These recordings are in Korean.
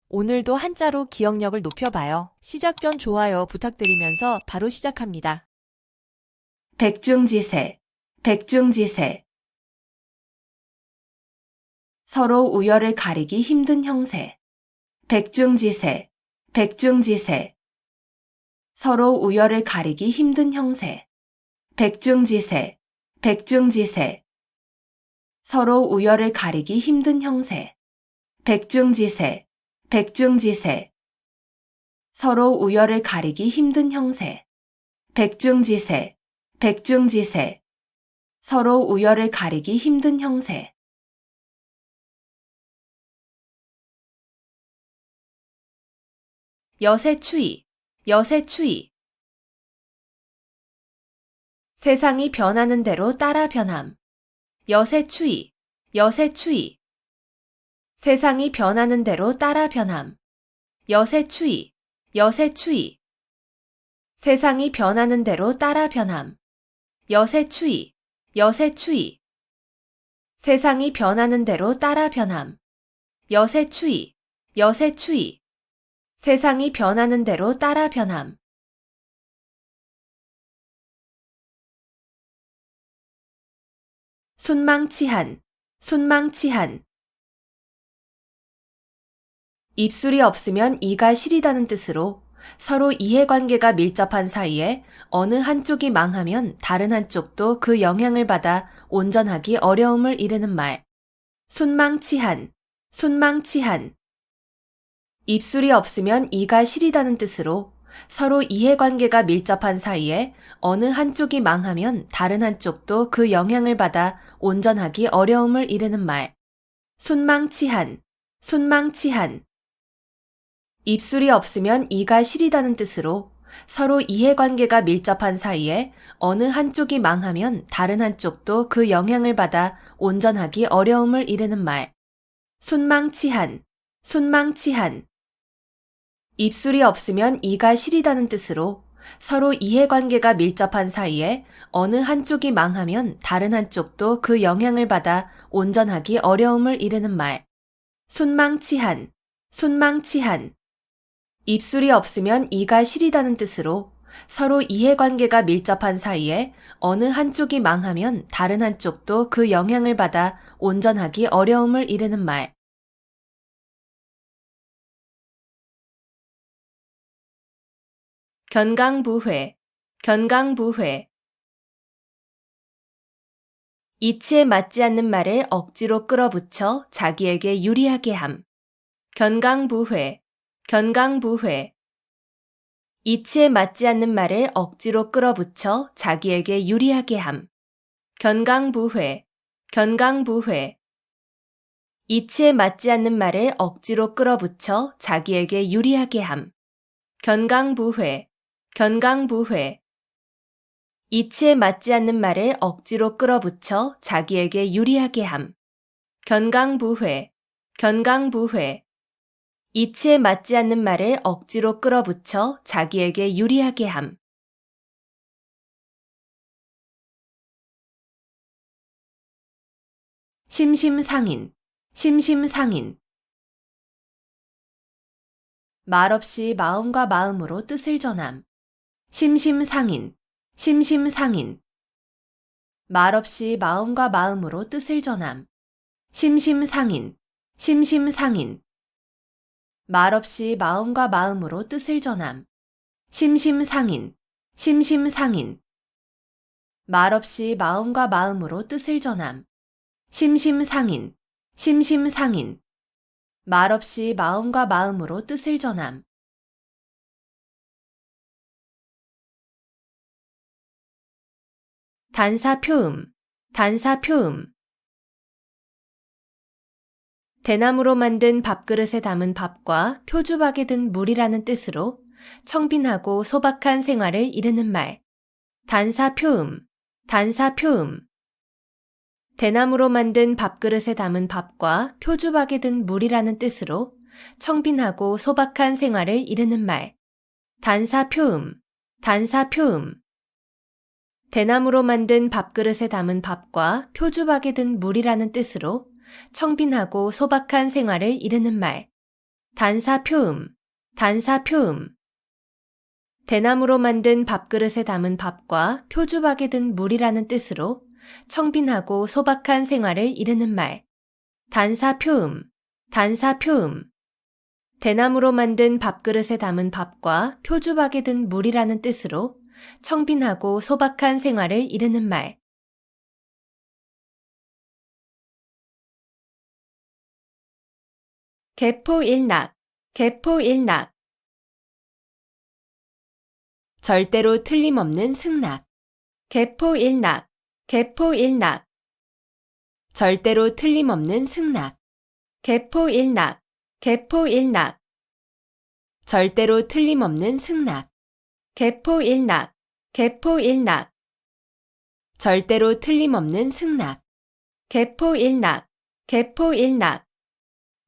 오늘도 한자로 기억력을 높여봐요. 시작 전 좋아요 부탁드리면서 바로 시작합니다. 백중지세, 백중지세. 서로 우열을 가리기 힘든 형세. 백중지세, 백중지세. 서로 우열을 가리기 힘든 형세. 백중지세, 백중지세. 서로 우열을 가리기 힘든 형세. 백중지세, 백중지세. 서로 우열을 가리기 힘든 형세. 백중지세, 백중지세. 서로 우열을 가리기 힘든 형세. 여세추이, 여세추이. 세상이 변하는 대로 따라 변함. 여세추이, 여세추이. 세상이 변하는 대로 따라 변함. 여세추이, 여세추이. 세상이 변하는 대로 따라 변함. 여세추이, 여세추이. 세상이 변하는 대로 따라 변함. 여세추이, 여세추이. 세상이 변하는 대로 따라 변함. 순망치한, 순망치한. 입술이 없으면 이가 시리다는 뜻으로 서로 이해관계가 밀접한 사이에 어느 한쪽이 망하면 다른 한쪽도 그 영향을 받아 온전하기 어려움을 이르는 말. 순망치한, 순망치한. 입술이 없으면 이가 시리다는 뜻으로 서로 이해관계가 밀접한 사이에 어느 한쪽이 망하면 다른 한쪽도 그 영향을 받아 온전하기 어려움을 이르는 말. 순망치한, 순망치한. 입술이 없으면 이가 시리다는 뜻으로 서로 이해관계가 밀접한 사이에 어느 한쪽이 망하면 다른 한쪽도 그 영향을 받아 온전하기 어려움을 이르는 말. 순망치한, 순망치한. 입술이 없으면 이가 시리다는 뜻으로 서로 이해관계가 밀접한 사이에 어느 한쪽이 망하면 다른 한쪽도 그 영향을 받아 온전하기 어려움을 이르는 말. 순망치한, 순망치한. 입술이 없으면 이가 시리다는 뜻으로 서로 이해관계가 밀접한 사이에 어느 한쪽이 망하면 다른 한쪽도 그 영향을 받아 온전하기 어려움을 이르는 말. 견강부회, 견강부회. 이치에 맞지 않는 말을 억지로 끌어붙여 자기에게 유리하게 함. 견강부회, 견강부회. 이치에 맞지 않는 말을 억지로 끌어붙여 자기에게 유리하게 함. 견강부회, 견강부회. 이치에 맞지 않는 말을 억지로 끌어붙여 자기에게 유리하게 함. 견강부회, 견강부회. 이치에 맞지 않는 말을 억지로 끌어붙여 자기에게 유리하게 함. 견강부회, 견강부회. 이치에 맞지 않는 말을 억지로 끌어붙여 자기에게 유리하게 함. 심심상인, 심심상인. 말없이 마음과 마음으로 뜻을 전함. 심심상인, 심심상인. 말없이 마음과 마음으로 뜻을 전함. 심심상인, 심심상인. 말없이 마음과 마음으로 뜻을 전함. 심심상인, 심심상인. 말없이 마음과 마음으로 뜻을 전함. 심심상인, 심심상인. 말없이 마음과 마음으로 뜻을 전함. 단사표음, 단사표음. 대나무로 만든 밥그릇에 담은 밥과 표주박에 든 물이라는 뜻으로 청빈하고 소박한 생활을 이르는 말. 단사표음, 단사표음. 대나무로 만든 밥그릇에 담은 밥과 표주박에 든 물이라는 뜻으로 청빈하고 소박한 생활을 이르는 말. 단사표음, 단사표음. 대나무로 만든 밥그릇에 담은 밥과 표주박에 든 물이라는 뜻으로 청빈하고 소박한 생활을 이르는 말. 단사표음, 단사표음. 대나무로 만든 밥그릇에 담은 밥과 표주박에 든 물이라는 뜻으로 청빈하고 소박한 생활을 이르는 말. 단사표음, 단사표음. 대나무로 만든 밥그릇에 담은 밥과 표주박에 든 물이라는 뜻으로 청빈하고 소박한 생활을 이르는 말. 개포일낙, 개포일낙. 절대로 틀림없는 승낙. 개포일낙, 개포일낙. 절대로 틀림없는 승낙. 개포일낙, 개포일낙. 절대로 틀림없는 승낙. 개포일낙, 개포일낙. 절대로 틀림없는 승낙. 개포일낙, 개포일낙.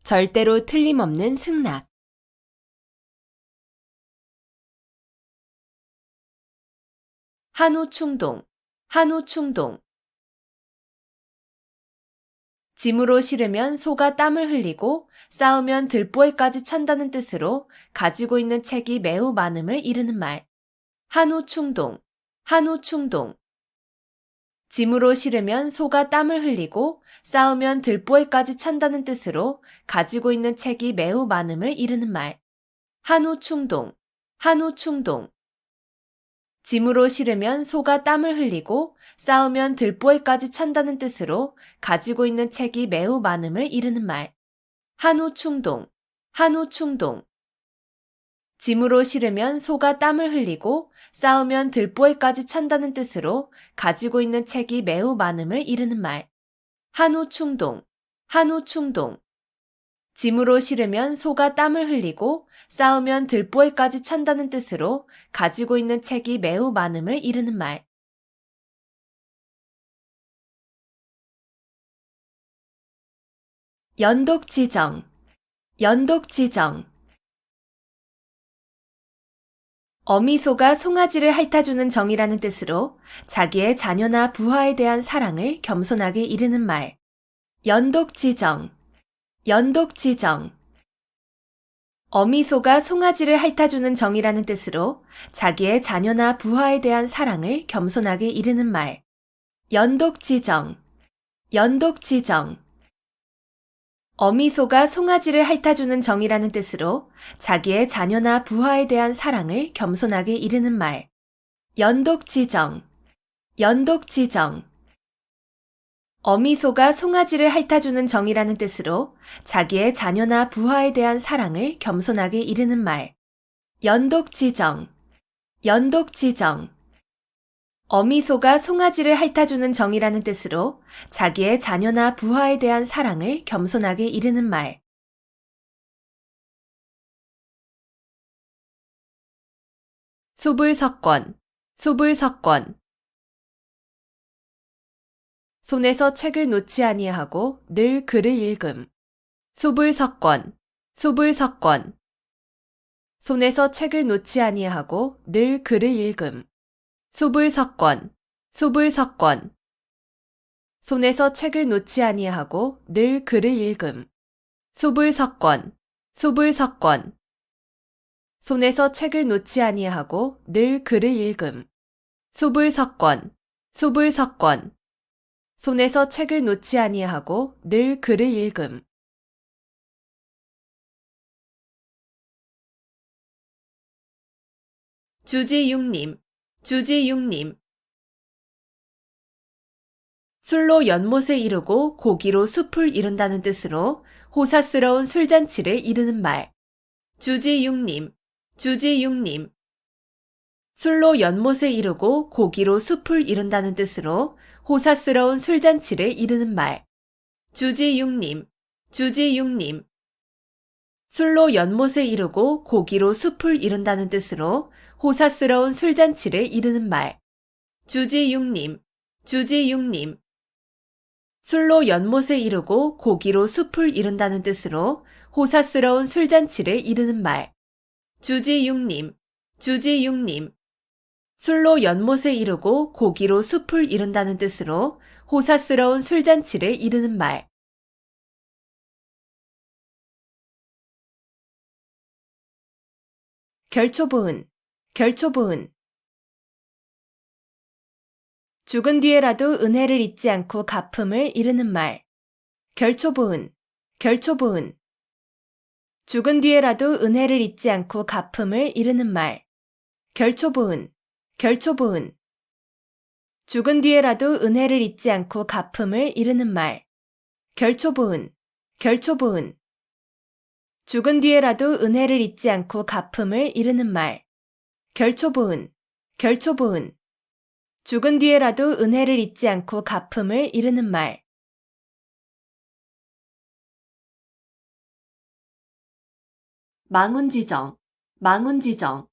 절대로 틀림없는 승낙. 한우충동, 한우충동. 짐으로 실으면 소가 땀을 흘리고 싸우면 들보에까지 찬다는 뜻으로 가지고 있는 책이 매우 많음을 이르는 말. 한우충동, 한우충동. 짐으로 실으면 소가 땀을 흘리고 싸우면 들보에까지 찬다는 뜻으로 가지고 있는 책이 매우 많음을 이르는 말. 한우충동, 한우충동. 짐으로 실으면 소가 땀을 흘리고 싸우면 들보에까지 찬다는 뜻으로 가지고 있는 책이 매우 많음을 이르는 말. 한우충동, 한우충동. 짐으로 실으면 소가 땀을 흘리고 싸우면 들보에까지 찬다는 뜻으로 가지고 있는 책이 매우 많음을 이르는 말. 한우충동, 한우충동. 짐으로 실으면 소가 땀을 흘리고 싸우면 들보에까지 찬다는 뜻으로 가지고 있는 책이 매우 많음을 이르는 말. 연독지정, 연독지정. 어미소가 송아지를 핥아주는 정이라는 뜻으로 자기의 자녀나 부하에 대한 사랑을 겸손하게 이르는 말. 연독지정, 연독지정. 어미소가 송아지를 핥아주는 정이라는 뜻으로 자기의 자녀나 부하에 대한 사랑을 겸손하게 이르는 말. 연독지정, 연독지정. 어미소가 송아지를 핥아주는 정이라는 뜻으로 자기의 자녀나 부하에 대한 사랑을 겸손하게 이르는 말. 연독지정, 연독지정. 어미소가 송아지를 핥아주는 정이라는 뜻으로 자기의 자녀나 부하에 대한 사랑을 겸손하게 이르는 말. 연독지정, 연독지정. 어미소가 송아지를 핥아주는 정이라는 뜻으로 자기의 자녀나 부하에 대한 사랑을 겸손하게 이르는 말. 소불석권, 소불석권. 손에서 책을 놓지 아니하고 늘 글을 읽음. 소불석권, 소불석권. 손에서 책을 놓지 아니하고 늘 글을 읽음. 소불석권, 소불석권. 손에서 책을 놓지 아니하고 늘 글을 읽음. 소불석권, 소불석권. 손에서 책을 놓지 아니하고 늘 글을 읽음. 소불석권, 소불석권. 손에서 책을 놓지 아니하고 늘 글을 읽음. 주지육님, 주지육님. 술로 연못에 이르고 고기로 숲을 이룬다는 뜻으로 호사스러운 술잔치를 이르는 말. 주지육님, 주지육님. 술로 연못에 이르고 고기로 숲을 이룬다는 뜻으로 호사스러운 술잔치를 이르는 말. 주지육님, 주지육님. 술로 연못에 이르고 고기로 숲을 이룬다는 뜻으로 호사스러운 술잔치를 이르는 말. 주지육님, 주지육님. 술로 연못에 이르고 고기로 숲을 이룬다는 뜻으로 호사스러운 술잔치를 이르는 말. 주지육님, 주지육님. 술로 연못에 이르고 고기로 숲을 이룬다는 뜻으로 호사스러운 술잔치를 이르는 말. 결초보은, 결초보은. 죽은 뒤에라도 은혜를 잊지 않고 갚음을 이르는 말. 결초보은, 결초보은. 죽은 뒤에라도 은혜를 잊지 않고 갚음을 이르는 말. 결초보은, 결초보은. 죽은 뒤에라도 은혜를 잊지 않고 갚음을 이르는 말. 결초보은, 결초보은. 죽은 뒤에라도 은혜를 잊지 않고 갚음을 이르는 말. 결초보은, 결초보은. 죽은 뒤에라도 은혜를 잊지 않고 갚음을 이르는 말. 망운지정, 망운지정.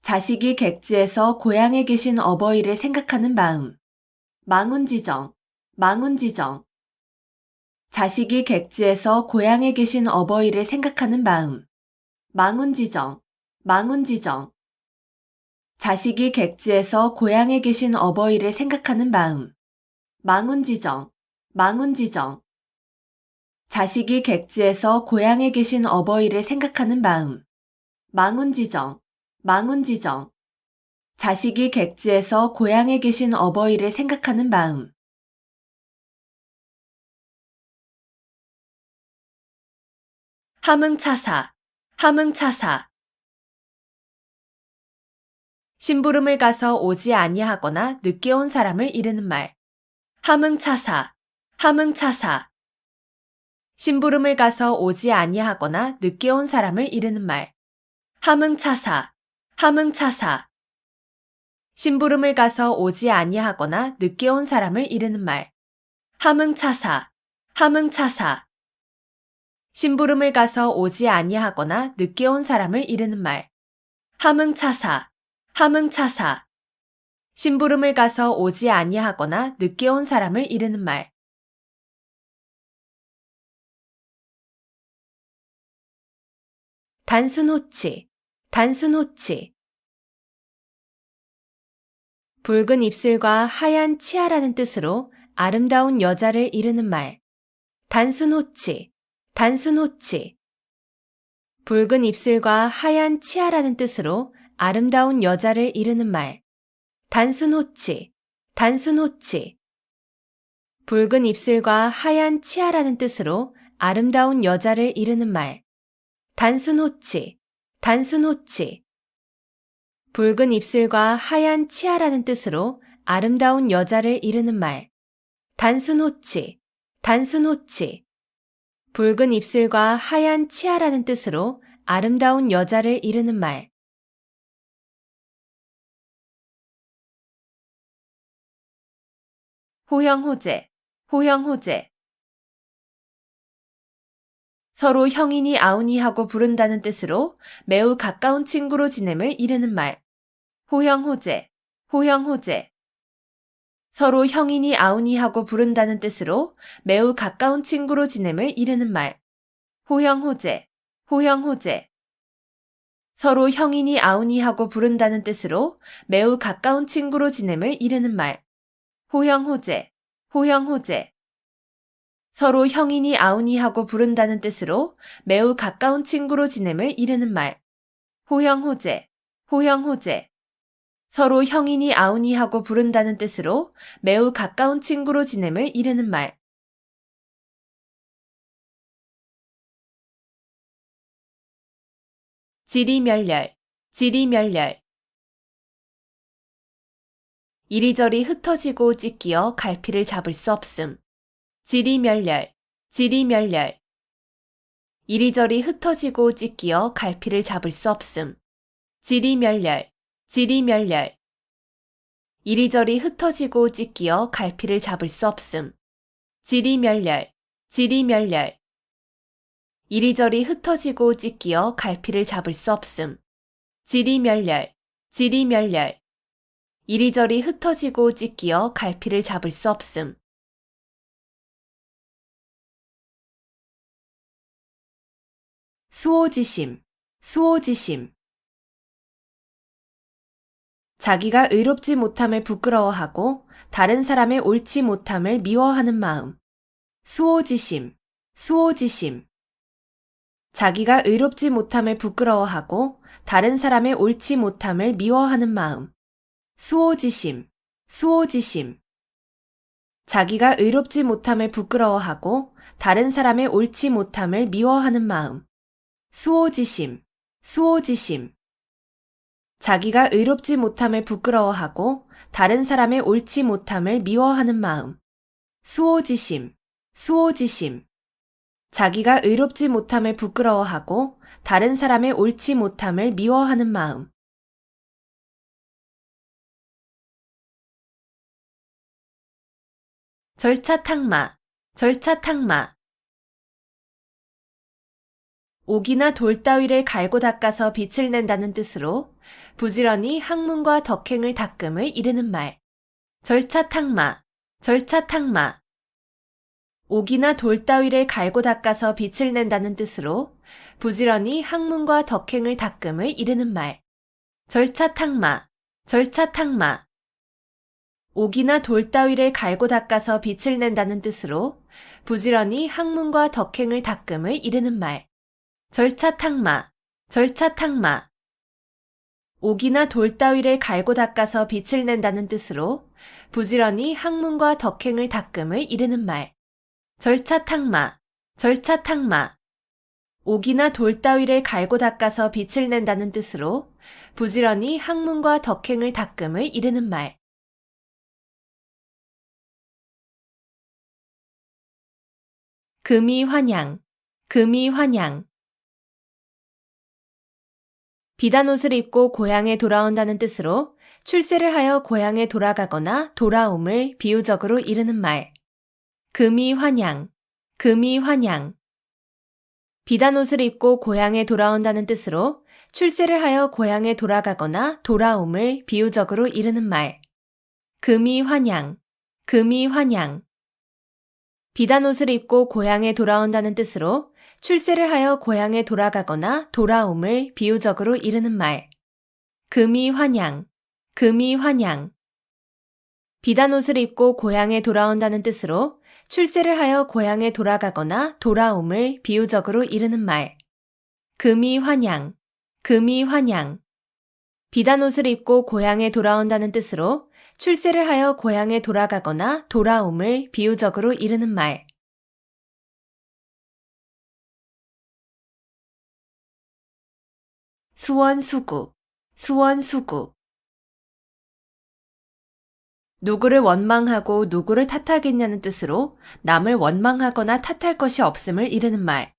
자식이 객지에서 고향에 계신 어버이를 생각하는 마음. 망운지정, 망운지정. 자식이 객지에서 고향에 계신 어버이를 생각하는 마음. 망운지정, 망운지정. 자식이 객지에서 고향에 계신 어버이를 생각하는 마음. 망운지정, 망운지정. 자식이 객지에서 고향에 계신 어버이를 생각하는 마음. 망운지정, 망운지정. 자식이 객지에서 고향에 계신 어버이를 생각하는 마음. 함흥차사, 함흥차사. 심부름을 가서 오지 아니하거나 늦게 온 사람을 이르는 말. 함흥차사, 함흥차사. 심부름을 가서 오지 아니하거나 늦게 온 사람을 이르는 말. 함흥차사, 함흥차사. 심부름을 가서 오지 아니하거나 늦게 온 사람을 이르는 말. 함흥차사, 함흥차사. 심부름을 가서 오지 아니하거나 늦게 온 사람을 이르는 말. 함흥차사, 함흥차사. 심부름을 가서 오지 아니하거나 늦게 온 사람을 이르는 말. 단순호치, 단순호치. 붉은 입술과 하얀 치아라는 뜻으로 아름다운 여자를 이르는 말. 단순호치, 단순호치. 붉은 입술과 하얀 치아라는 뜻으로 아름다운 여자를 이르는 말. 단순호치, 단순호치. 붉은 입술과 하얀 치아라는 뜻으로 아름다운 여자를 이르는 말. 단순호치, 단순호치. 붉은 입술과 하얀 치아라는 뜻으로 아름다운 여자를 이르는 말. 단순호치, 단순호치. 붉은 입술과 하얀 치아라는 뜻으로 아름다운 여자를 이르는 말. 호형호제, 호형호제. 서로 형이니 아우니 하고 부른다는 뜻으로 매우 가까운 친구로 지냄을 이르는 말. 호형호제, 호형호제. 서로 형이니 아우니 하고 부른다는 뜻으로 매우 가까운 친구로 지냄을 이르는 말. 호형호제, 호형호제. 서로 형이니 아우니 하고 부른다는 뜻으로 매우 가까운 친구로 지냄을 이르는 말. 호형호제, 호형호제. 서로 형이니 아우니 하고 부른다는 뜻으로 매우 가까운 친구로 지냄을 이르는 말. 호형호제, 호형호제. 서로 형이니 아우니 하고 부른다는 뜻으로 매우 가까운 친구로 지냄을 이르는 말. 지리멸렬, 지리멸렬. 이리저리 흩어지고 찢기어 갈피를 잡을 수 없음. 지리멸렬, 지리멸렬. 이리저리 흩어지고 찢기어 갈피를 잡을 수 없음. 지리멸렬, 지리멸렬. 이리저리 흩어지고 찢기어 갈피를 잡을 수 없음. 지리멸렬, 지리멸렬. 이리저리 흩어지고 찢기어 갈피를 잡을 수 없음. 지리멸렬, 지리멸렬. 이리저리 흩어지고 찢기어 갈피를 잡을 수 없음. 수오지심, 수오지심. 자기가 의롭지 못함을 부끄러워하고 다른 사람의 옳지 못함을 미워하는 마음. 수오지심, 수오지심. 자기가 의롭지 못함을 부끄러워하고 다른 사람의 옳지 못함을 미워하는 마음. 수오지심, 수오지심. 자기가 의롭지 못함을 부끄러워하고 다른 사람의 옳지 못함을 미워하는 마음. 수오지심, 수오지심. 자기가 의롭지 못함을 부끄러워하고 다른 사람의 옳지 못함을 미워하는 마음. 수오지심, 수오지심. 자기가 의롭지 못함을 부끄러워하고 다른 사람의 옳지 못함을 미워하는 마음. 절차탕마, 절차탕마. 옥이나 돌 따위를 갈고 닦아서 빛을 낸다는 뜻으로 부지런히 학문과 덕행을 닦음을 이르는 말. 절차탕마, 절차탕마. 옥이나 돌 따위를 갈고 닦아서 빛을 낸다는 뜻으로 부지런히 학문과 덕행을 닦음을 이르는 말. 절차탕마, 절차탕마. 옥이나 돌 따위를 갈고 닦아서 빛을 낸다는 뜻으로 부지런히 학문과 덕행을 닦음을 이르는 말. 절차탕마, 절차탕마. 옥이나 돌 따위를 갈고 닦아서 빛을 낸다는 뜻으로 부지런히 학문과 덕행을 닦음을 이르는 말. 절차탕마, 절차탕마. 옥이나 돌 따위를 갈고 닦아서 빛을 낸다는 뜻으로 부지런히 학문과 덕행을 닦음을 이르는 말. 금이환양, 금이환양. 비단옷을 입고 고향에 돌아온다는 뜻으로 출세를 하여 고향에 돌아가거나 돌아옴을 비유적으로 이르는 말. 금이환양, 금이환양. 비단옷을 입고 고향에 돌아온다는 뜻으로 출세를 하여 고향에 돌아가거나 돌아옴을 비유적으로 이르는 말. 금이환양, 금이환양. 비단옷을 입고 고향에 돌아온다는 뜻으로 출세를 하여 고향에 돌아가거나 돌아옴을 비유적으로 이르는 말. 금이환양, 금이환양. 비단옷을 입고 고향에 돌아온다는 뜻으로 출세를 하여 고향에 돌아가거나 돌아옴을 비유적으로 이르는 말. 금이환양, 금이환양. 비단옷을 입고 고향에 돌아온다는 뜻으로 출세를 하여 고향에 돌아가거나 돌아옴을 비유적으로 이르는 말. 수원수구, 수원수구. 누구를 원망하고 누구를 탓하겠냐는 뜻으로 남을 원망하거나 탓할 것이 없음을 이르는 말.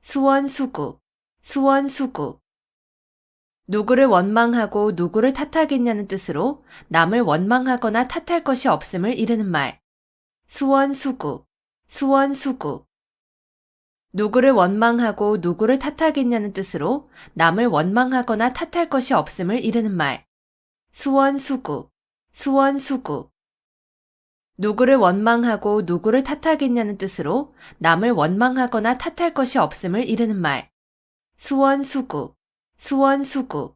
수원수구, 수원수구. 누구를 원망하고 누구를 탓하겠냐는 뜻으로 남을 원망하거나 탓할 것이 없음을 이르는 말. 수원수구, 수원수구. 누구를 원망하고 누구를 탓하겠냐는 뜻으로 남을 원망하거나 탓할 것이 없음을 이르는 말. 수원수구, 수원수구. 누구를 원망하고 누구를 탓하겠냐는 뜻으로 남을 원망하거나 탓할 것이 없음을 이르는 말. 수원수구, 수원수구.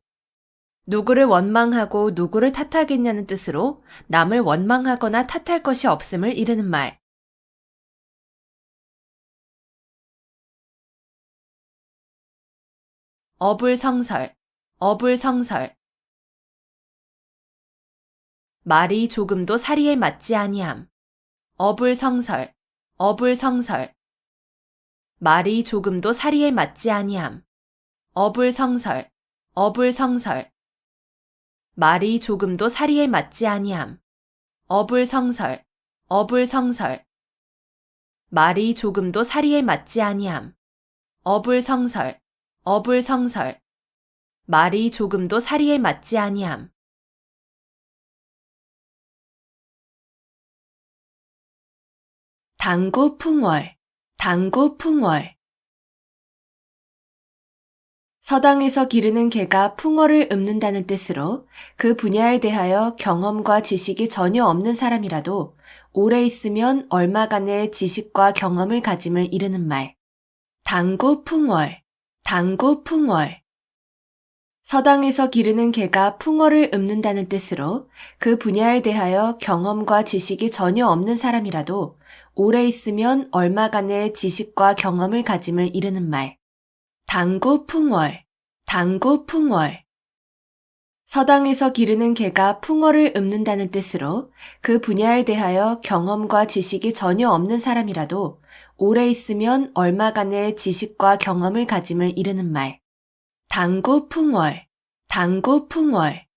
누구를 원망하고 누구를 탓하겠냐는 뜻으로 남을 원망하거나 탓할 것이 없음을 이르는 말. 어불성설, 어불성설. 말이 조금도 사리에 맞지 아니함. 어불성설, 어불성설. 말이 조금도 사리에 맞지 아니함. 어불성설, 어불성설. 말이 조금도 사리에 맞지 아니함. 어불성설, 어불성설. 말이 조금도 사리에 맞지 아니함. 어불성설, 어불성설. 말이 조금도 사리에 맞지 아니함. 당구풍월, 당구풍월. 서당에서 기르는 개가 풍어를 읊는다는 뜻으로 그 분야에 대하여 경험과 지식이 전혀 없는 사람이라도 오래 있으면 얼마간의 지식과 경험을 가짐을 이르는 말. 당구풍월, 당구풍월. 서당에서 기르는 개가 풍어를 읊는다는 뜻으로 그 분야에 대하여 경험과 지식이 전혀 없는 사람이라도 오래 있으면 얼마간의 지식과 경험을 가짐을 이르는 말. 당구풍월, 당구풍월. 서당에서 기르는 개가 풍어를 읊는다는 뜻으로 그 분야에 대하여 경험과 지식이 전혀 없는 사람이라도 오래 있으면 얼마간의 지식과 경험을 가짐을 이르는 말. 당구풍월, 당구풍월.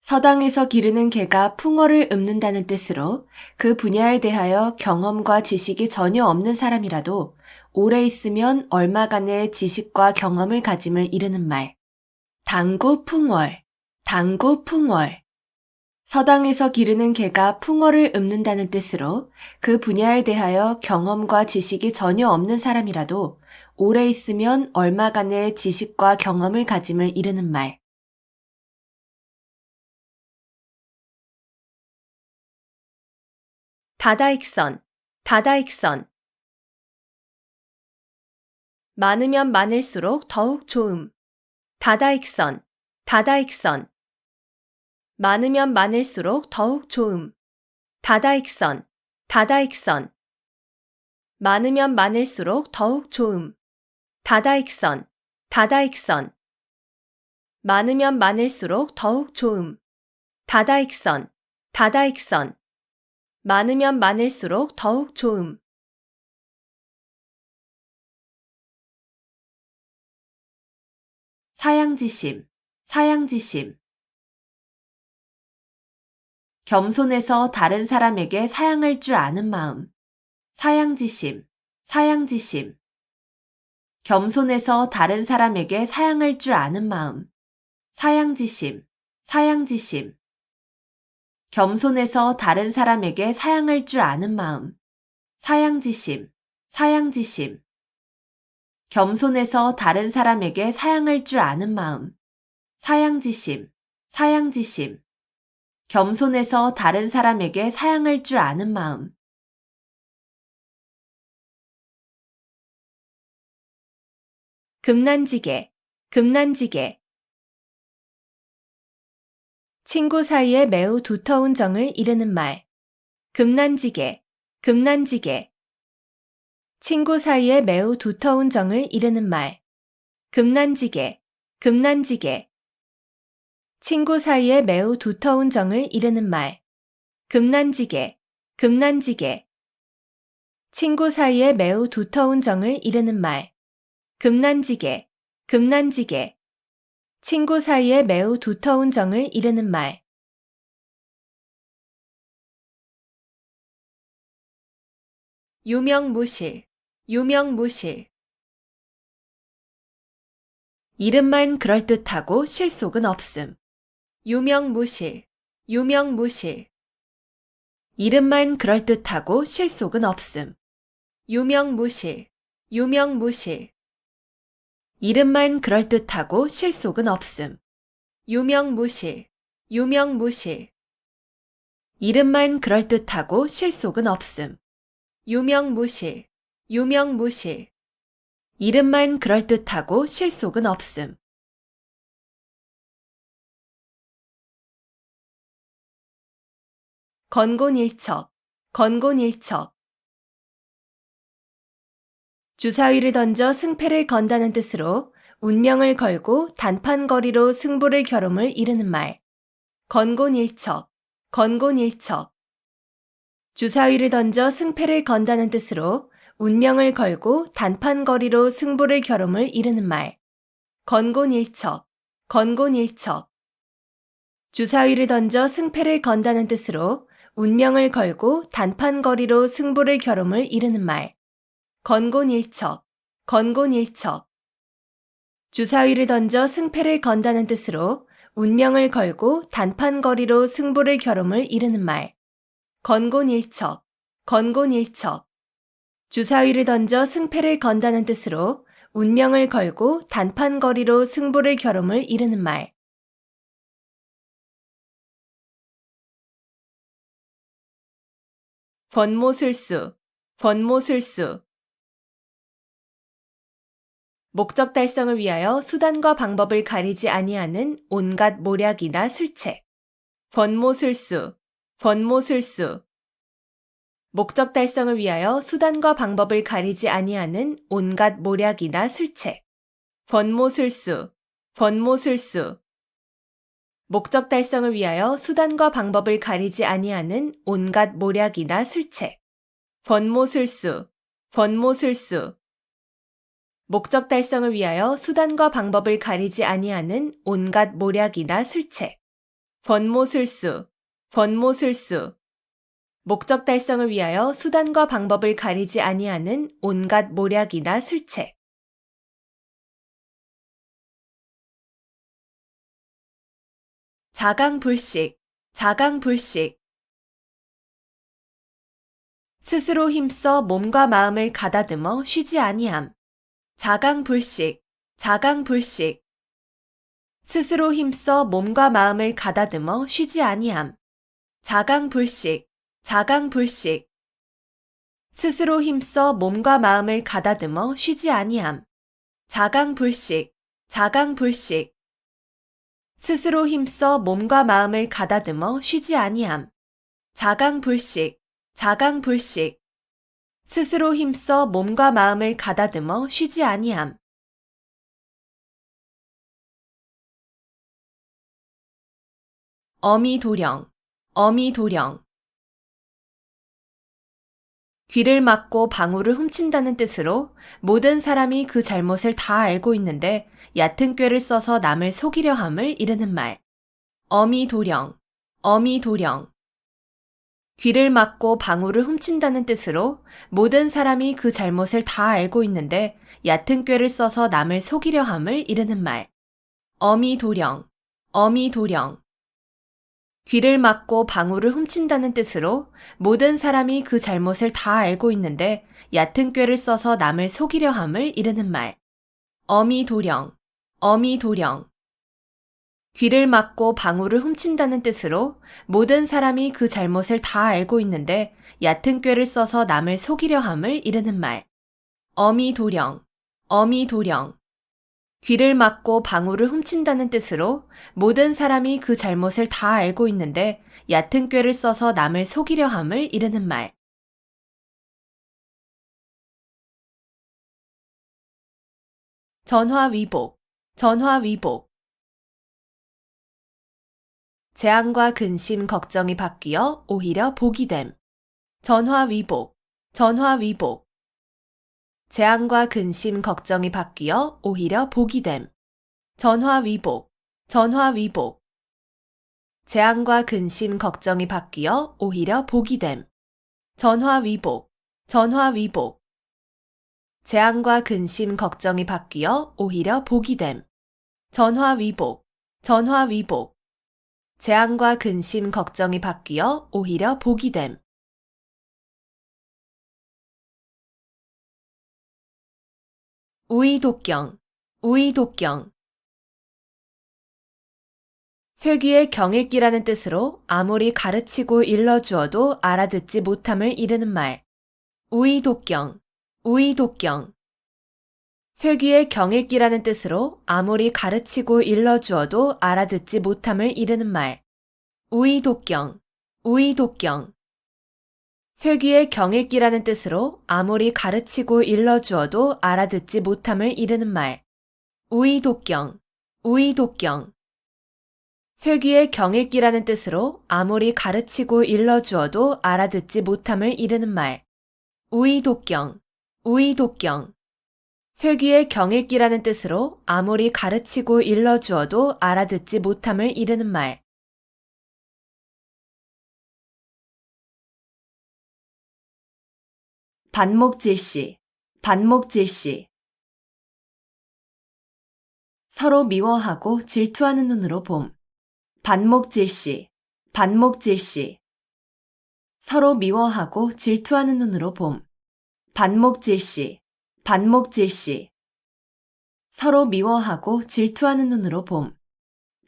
서당에서 기르는 개가 풍어를 읊는다는 뜻으로 그 분야에 대하여 경험과 지식이 전혀 없는 사람이라도 오래 있으면 얼마간의 지식과 경험을 가짐을 이르는 말. 당구풍월, 당구풍월. 서당에서 기르는 개가 풍어를 읊는다는 뜻으로 그 분야에 대하여 경험과 지식이 전혀 없는 사람이라도 오래 있으면 얼마간의 지식과 경험을 가짐을 이르는 말. 다다익선, 다다익선. 많으면 많을수록 더욱 좋음. 다다익선, 다다익선. 많으면 많을수록 더욱 좋음. 다다익선, 다다익선. 많으면 많을수록 더욱 좋음. 다다익선, 다다익선. 많으면 많을수록 더욱 좋음. 다다익선, 다다익선. 많으면 많을수록 더욱 좋음. 사양지심, 사양지심. 겸손해서 다른 사람에게 사양할 줄 아는 마음. 사양지심, 사양지심. 겸손해서 다른 사람에게 사양할 줄 아는 마음. 사양지심, 사양지심. 겸손해서 다른 사람에게 사양할 줄 아는 마음. 사양지심, 사양지심. 겸손해서 다른 사람에게 사양할 줄 아는 마음. 사양지심, 사양지심. 겸손해서 다른 사람에게 사양할 줄 아는 마음. 금난지게, 금난지게. 친구 사이에 매우 두터운 정을 이르는 말. 금난지게, 금난지게. 친구 사이에 매우 두터운 정을 이르는 말. 금난지게, 금난지게. 친구 사이에 매우 두터운 정을 이르는 말. 금난지게, 금난지게. 친구 사이에 매우 두터운 정을 이르는 말. 금난지게, 금난지게. 친구 사이에 매우 두터운 정을 이르는 말. 유명무실, 유명무실. 이름만 그럴듯하고 실속은 없음. 유명무실, 유명무실. 이름만 그럴듯하고 실속은 없음. 유명무실, 유명무실. 이름만 그럴듯하고 실속은 없음. 유명무실, 유명무실. 이름만 그럴듯하고 실속은 없음. 유명무실, 유명무실. 이름만 그럴듯하고 실속은 없음. 건곤일척, 건곤일척. 주사위를 던져 승패를 건다는 뜻으로 운명을 걸고 단판거리로 승부를 겨룸을 이르는 말. 건곤일척, 건곤일척. 주사위를 던져 승패를 건다는 뜻으로 운명을 걸고 단판거리로 승부를 겨룸을 이르는 말. 건곤일척, 건곤일척. 주사위를 던져 승패를 건다는 뜻으로 운명을 걸고 단판거리로 승부를 겨룸을 이르는 말. 건곤일척, 건곤일척. 주사위를 던져 승패를 건다는 뜻으로 운명을 걸고 단판거리로 승부를 겨룸을 이르는 말. 건곤일척, 건곤일척. 주사위를 던져 승패를 건다는 뜻으로 운명을 걸고 단판거리로 승부를 겨룸을 이르는 말. 권모술수, 권모술수. 목적 달성을 위하여 수단과 방법을 가리지 아니하는 온갖 모략이나 술책. 권모술수, 권모술수. 목적 달성을 위하여 수단과 방법을 가리지 아니하는 온갖 모략이나 술책. 권모술수, 권모술수. 목적 달성을 위하여 수단과 방법을 가리지 아니하는 온갖 모략이나 술책. 권모술수, 권모술수. 목적 달성을 위하여 수단과 방법을 가리지 아니하는 온갖 모략이나 술책. 권모술수, 권모술수. 목적 달성을 위하여 수단과 방법을 가리지 아니하는 온갖 모략이나 술책. 자강불식, 자강불식. 스스로 힘써 몸과 마음을 가다듬어 쉬지 아니함. 자강불식, 자강불식. 스스로 힘써 몸과 마음을 가다듬어 쉬지 아니함. 자강불식, 자강불식. 스스로 힘써 몸과 마음을 가다듬어 쉬지 아니함. 자강불식, 자강불식. 스스로 힘써 몸과 마음을 가다듬어 쉬지 아니함. 자강불식, 자강불식. 스스로 힘써 몸과 마음을 가다듬어 쉬지 아니함. 어미도령, 어미도령. 귀를 막고 방울을 훔친다는 뜻으로 모든 사람이 그 잘못을 다 알고 있는데 얕은 꾀를 써서 남을 속이려 함을 이르는 말. 어미도령, 어미도령. 귀를 막고 방울을 훔친다는 뜻으로 모든 사람이 그 잘못을 다 알고 있는데 얕은 꾀를 써서 남을 속이려 함을 이르는 말. 어미도령, 어미도령. 귀를 막고 방울을 훔친다는 뜻으로 모든 사람이 그 잘못을 다 알고 있는데 얕은 꾀를 써서 남을 속이려 함을 이르는 말. 어미도령, 어미도령. 귀를 막고 방울을 훔친다는 뜻으로 모든 사람이 그 잘못을 다 알고 있는데 얕은 꾀를 써서 남을 속이려 함을 이르는 말. 어미도령, 어미도령. 귀를 막고 방울을 훔친다는 뜻으로 모든 사람이 그 잘못을 다 알고 있는데 얕은 꾀를 써서 남을 속이려 함을 이르는 말. 전화위복, 전화위복. 재앙과 근심, 걱정이 바뀌어 오히려 복이 됨. 전화위복, 전화위복. 재앙과 근심, 걱정이 바뀌어 오히려 복이 됨. 전화위복, 전화위복. 재앙과 근심, 걱정이 바뀌어 오히려 복이 됨. 전화위복, 전화위복. 재앙과 근심, 걱정이 바뀌어 오히려 복이 됨. 전화위복, 전화위복. 재앙과 근심, 걱정이 바뀌어 오히려 복이 됨. 우의독경, 우의독경. 쇠귀의 경읽기라는 뜻으로 아무리 가르치고 일러주어도 알아듣지 못함을 이르는 말. 우의독경, 우의독경. 쇠귀의 경읽기라는 뜻으로 아무리 가르치고 일러주어도 알아듣지 못함을 이르는 말. 우의독경, 우의독경. 쇠귀의 경읽기라는 뜻으로 아무리 가르치고 일러주어도 알아듣지 못함을 이르는 말. 우의독경, 우의독경. 쇠귀의 경읽기라는 뜻으로 아무리 가르치고 일러주어도 알아듣지 못함을 이르는 말. 우의독경, 우의독경. 쇠귀의 경읽기라는 뜻으로 아무리 가르치고 일러주어도 알아듣지 못함을 이르는 말. 반목질시, 반목질시. 서로 미워하고 질투하는 눈으로 봄. 반목질시, 반목질시. 서로 미워하고 질투하는 눈으로 봄. 반목질시, 반목질시. 서로 미워하고 질투하는 눈으로 봄.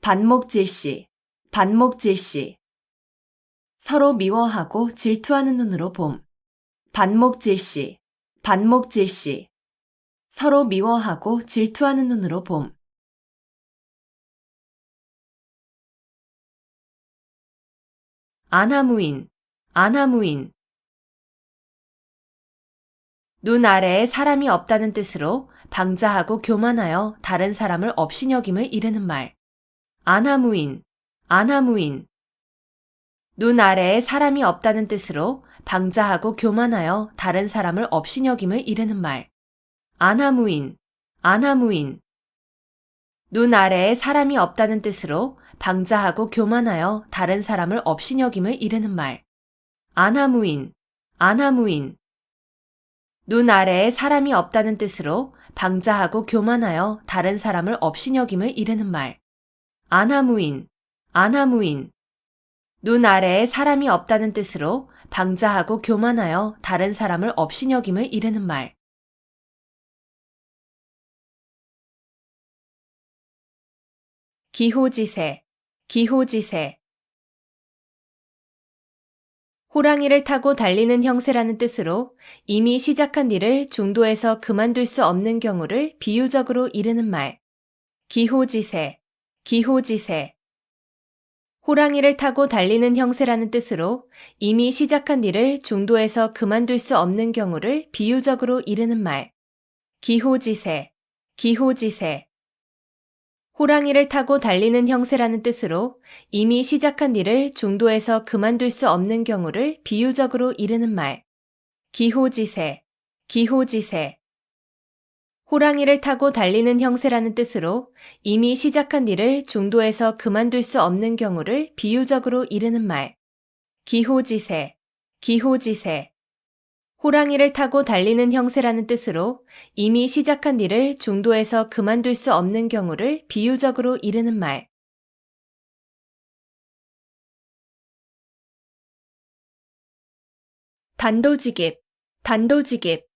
반목질시, 반목질시. 서로 미워하고 질투하는 눈으로 봄. 반목질시, 반목질시. 서로 미워하고 질투하는 눈으로 봄. 안하무인, 안하무인. 눈 아래에 사람이 없다는 뜻으로 방자하고 교만하여 다른 사람을 업신여김을 이르는 말. 안하무인, 안하무인. 눈 아래에 사람이 없다는 뜻으로 방자하고 교만하여 다른 사람을 업신여김을 이르는 말. 안하무인, 안하무인. 눈 아래에 사람이 없다는 뜻으로 방자하고 교만하여 다른 사람을 업신여김을 이르는 말. 안하무인, 안하무인. 눈 아래에 사람이 없다는 뜻으로 방자하고 교만하여 다른 사람을 업신여김을 이르는 말. 안하무인, 안하무인. 눈 아래에 사람이 없다는 뜻으로 방자하고 교만하여 다른 사람을 업신여김을 이르는 말. 기호지세, 기호지세. 호랑이를 타고 달리는 형세라는 뜻으로 이미 시작한 일을 중도에서 그만둘 수 없는 경우를 비유적으로 이르는 말. 기호지세, 기호지세. 호랑이를 타고 달리는 형세라는 뜻으로 이미 시작한 일을 중도에서 그만둘 수 없는 경우를 비유적으로 이르는 말. 기호지세, 기호지세. 호랑이를 타고 달리는 형세라는 뜻으로 이미 시작한 일을 중도에서 그만둘 수 없는 경우를 비유적으로 이르는 말. 기호지세, 기호지세. 호랑이를 타고 달리는 형세라는 뜻으로 이미 시작한 일을 중도에서 그만둘 수 없는 경우를 비유적으로 이르는 말. 기호지세, 기호지세. 호랑이를 타고 달리는 형세라는 뜻으로 이미 시작한 일을 중도에서 그만둘 수 없는 경우를 비유적으로 이르는 말. 단도직입, 단도직입.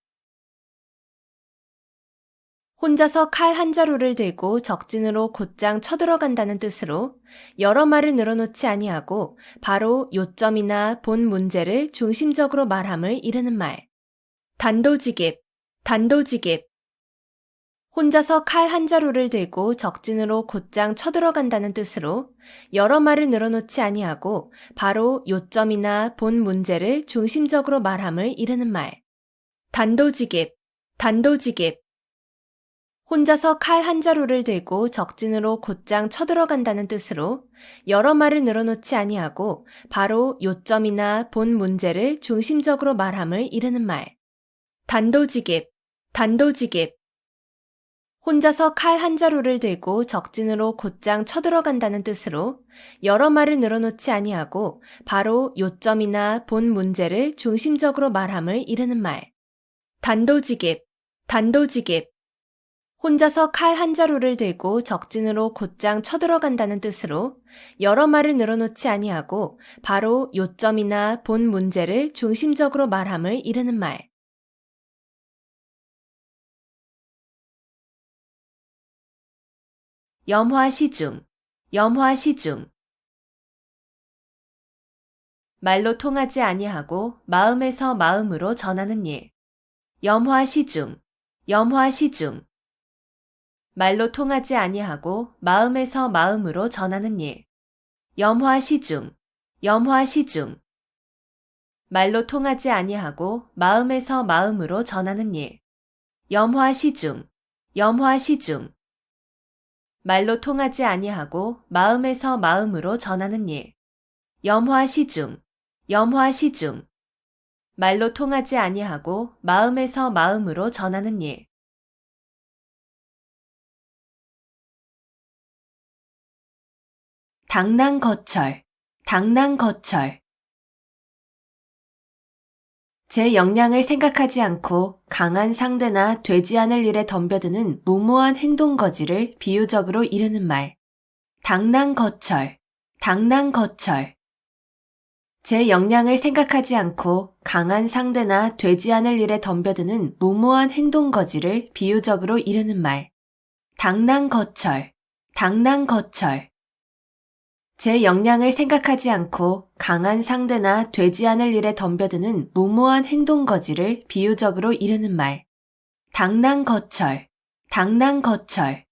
혼자서 칼 한 자루를 들고 적진으로 곧장 쳐들어간다는 뜻으로 여러 말을 늘어놓지 아니하고 바로 요점이나 본 문제를 중심적으로 말함을 이르는 말. 단도직입, 단도직입. 혼자서 칼 한 자루를 들고 적진으로 곧장 쳐들어간다는 뜻으로 여러 말을 늘어놓지 아니하고 바로 요점이나 본 문제를 중심적으로 말함을 이르는 말. 단도직입, 단도직입. 혼자서 칼 한 자루를 들고 적진으로 곧장 쳐들어간다는 뜻으로 여러 말을 늘어놓지 아니하고 바로 요점이나 본 문제를 중심적으로 말함을 이르는 말. 단도직입, 단도직입. 혼자서 칼 한 자루를 들고 적진으로 곧장 쳐들어간다는 뜻으로 여러 말을 늘어놓지 아니하고 바로 요점이나 본 문제를 중심적으로 말함을 이르는 말. 단도직입, 단도직입. 혼자서 칼 한 자루를 들고 적진으로 곧장 쳐들어간다는 뜻으로 여러 말을 늘어놓지 아니하고 바로 요점이나 본 문제를 중심적으로 말함을 이르는 말. 염화시중, 염화시중. 말로 통하지 아니하고 마음에서 마음으로 전하는 일. 염화시중, 염화시중. 말로 통하지 아니하고 마음에서 마음으로 전하는 일. 염화시중, 염화시중. 말로 통하지 아니하고 마음에서 마음으로 전하는 일. 염화시중, 염화시중. 말로 통하지 아니하고 마음에서 마음으로 전하는 일. 염화시중, 염화시중. 말로 통하지 아니하고 마음에서 마음으로 전하는 일. 당랑거철, 당랑거철. 제 역량을 생각하지 않고 강한 상대나 되지 않을 일에 덤벼드는 무모한 행동거지를 비유적으로 이르는 말. 당랑거철, 당랑거철. 제 역량을 생각하지 않고 강한 상대나 되지 않을 일에 덤벼드는 무모한 행동거지를 비유적으로 이르는 말. 당랑거철, 당랑거철. 제 역량을 생각하지 않고 강한 상대나 되지 않을 일에 덤벼드는 무모한 행동거지를 비유적으로 이르는 말. 당랑거철, 당랑거철.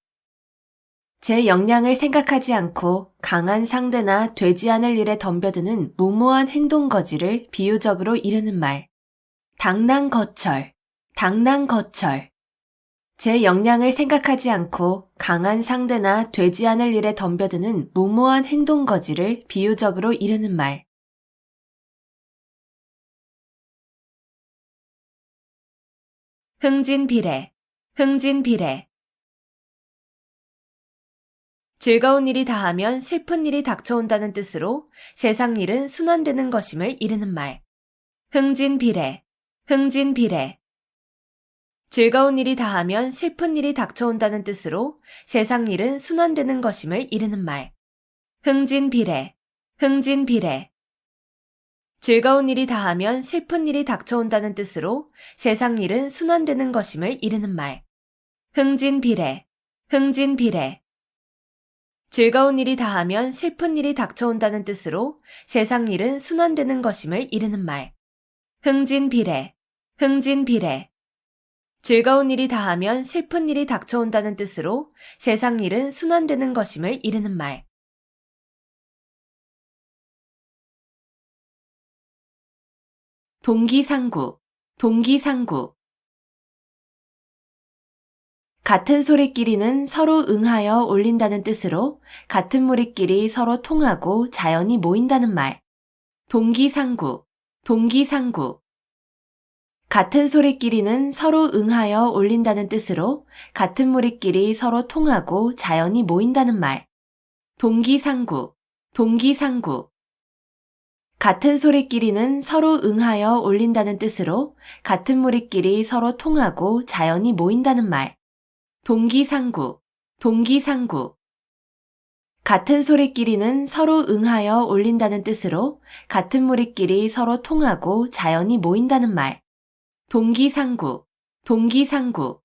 제 역량을 생각하지 않고 강한 상대나 되지 않을 일에 덤벼드는 무모한 행동거지를 비유적으로 이르는 말. 당랑거철, 당랑거철. 제 역량을 생각하지 않고 강한 상대나 되지 않을 일에 덤벼드는 무모한 행동 거지를 비유적으로 이르는 말. 흥진비례, 흥진비례. 즐거운 일이 다하면 슬픈 일이 닥쳐온다는 뜻으로 세상 일은 순환되는 것임을 이르는 말. 흥진비례, 흥진비례. 즐거운 일이 다하면 슬픈 일이 닥쳐온다는 뜻으로 세상 일은 순환되는 것임을 이르는 말. 흥진비례, 흥진비례. 즐거운 일이 다하면 슬픈 일이 닥쳐온다는 뜻으로 세상 일은 순환되는 것임을 이르는 말. 흥진비례, 흥진비례. 즐거운 일이 다하면 슬픈 일이 닥쳐온다는 뜻으로 세상 일은 순환되는 것임을 이르는 말. 흥진비례, 흥진비례. 즐거운 일이 다하면 슬픈 일이 닥쳐온다는 뜻으로 세상 일은 순환되는 것임을 이르는 말. 동기상구, 동기상구. 같은 소리끼리는 서로 응하여 올린다는 뜻으로 같은 무리끼리 서로 통하고 자연히 모인다는 말. 동기상구, 동기상구. 같은 소리끼리는 서로 응하여 올린다는 뜻으로 같은 무리끼리 서로 통하고 자연히 모인다는 말. 동기상구, 동기상구. 같은 소리끼리는 서로 응하여 올린다는 뜻으로 같은 무리끼리 서로 통하고 자연히 모인다는 말. 동기상구, 동기상구. 같은 소리끼리는 서로 응하여 올린다는 뜻으로 같은 무리끼리 서로 통하고 자연히 모인다는 말. 동기상구, 동기상구.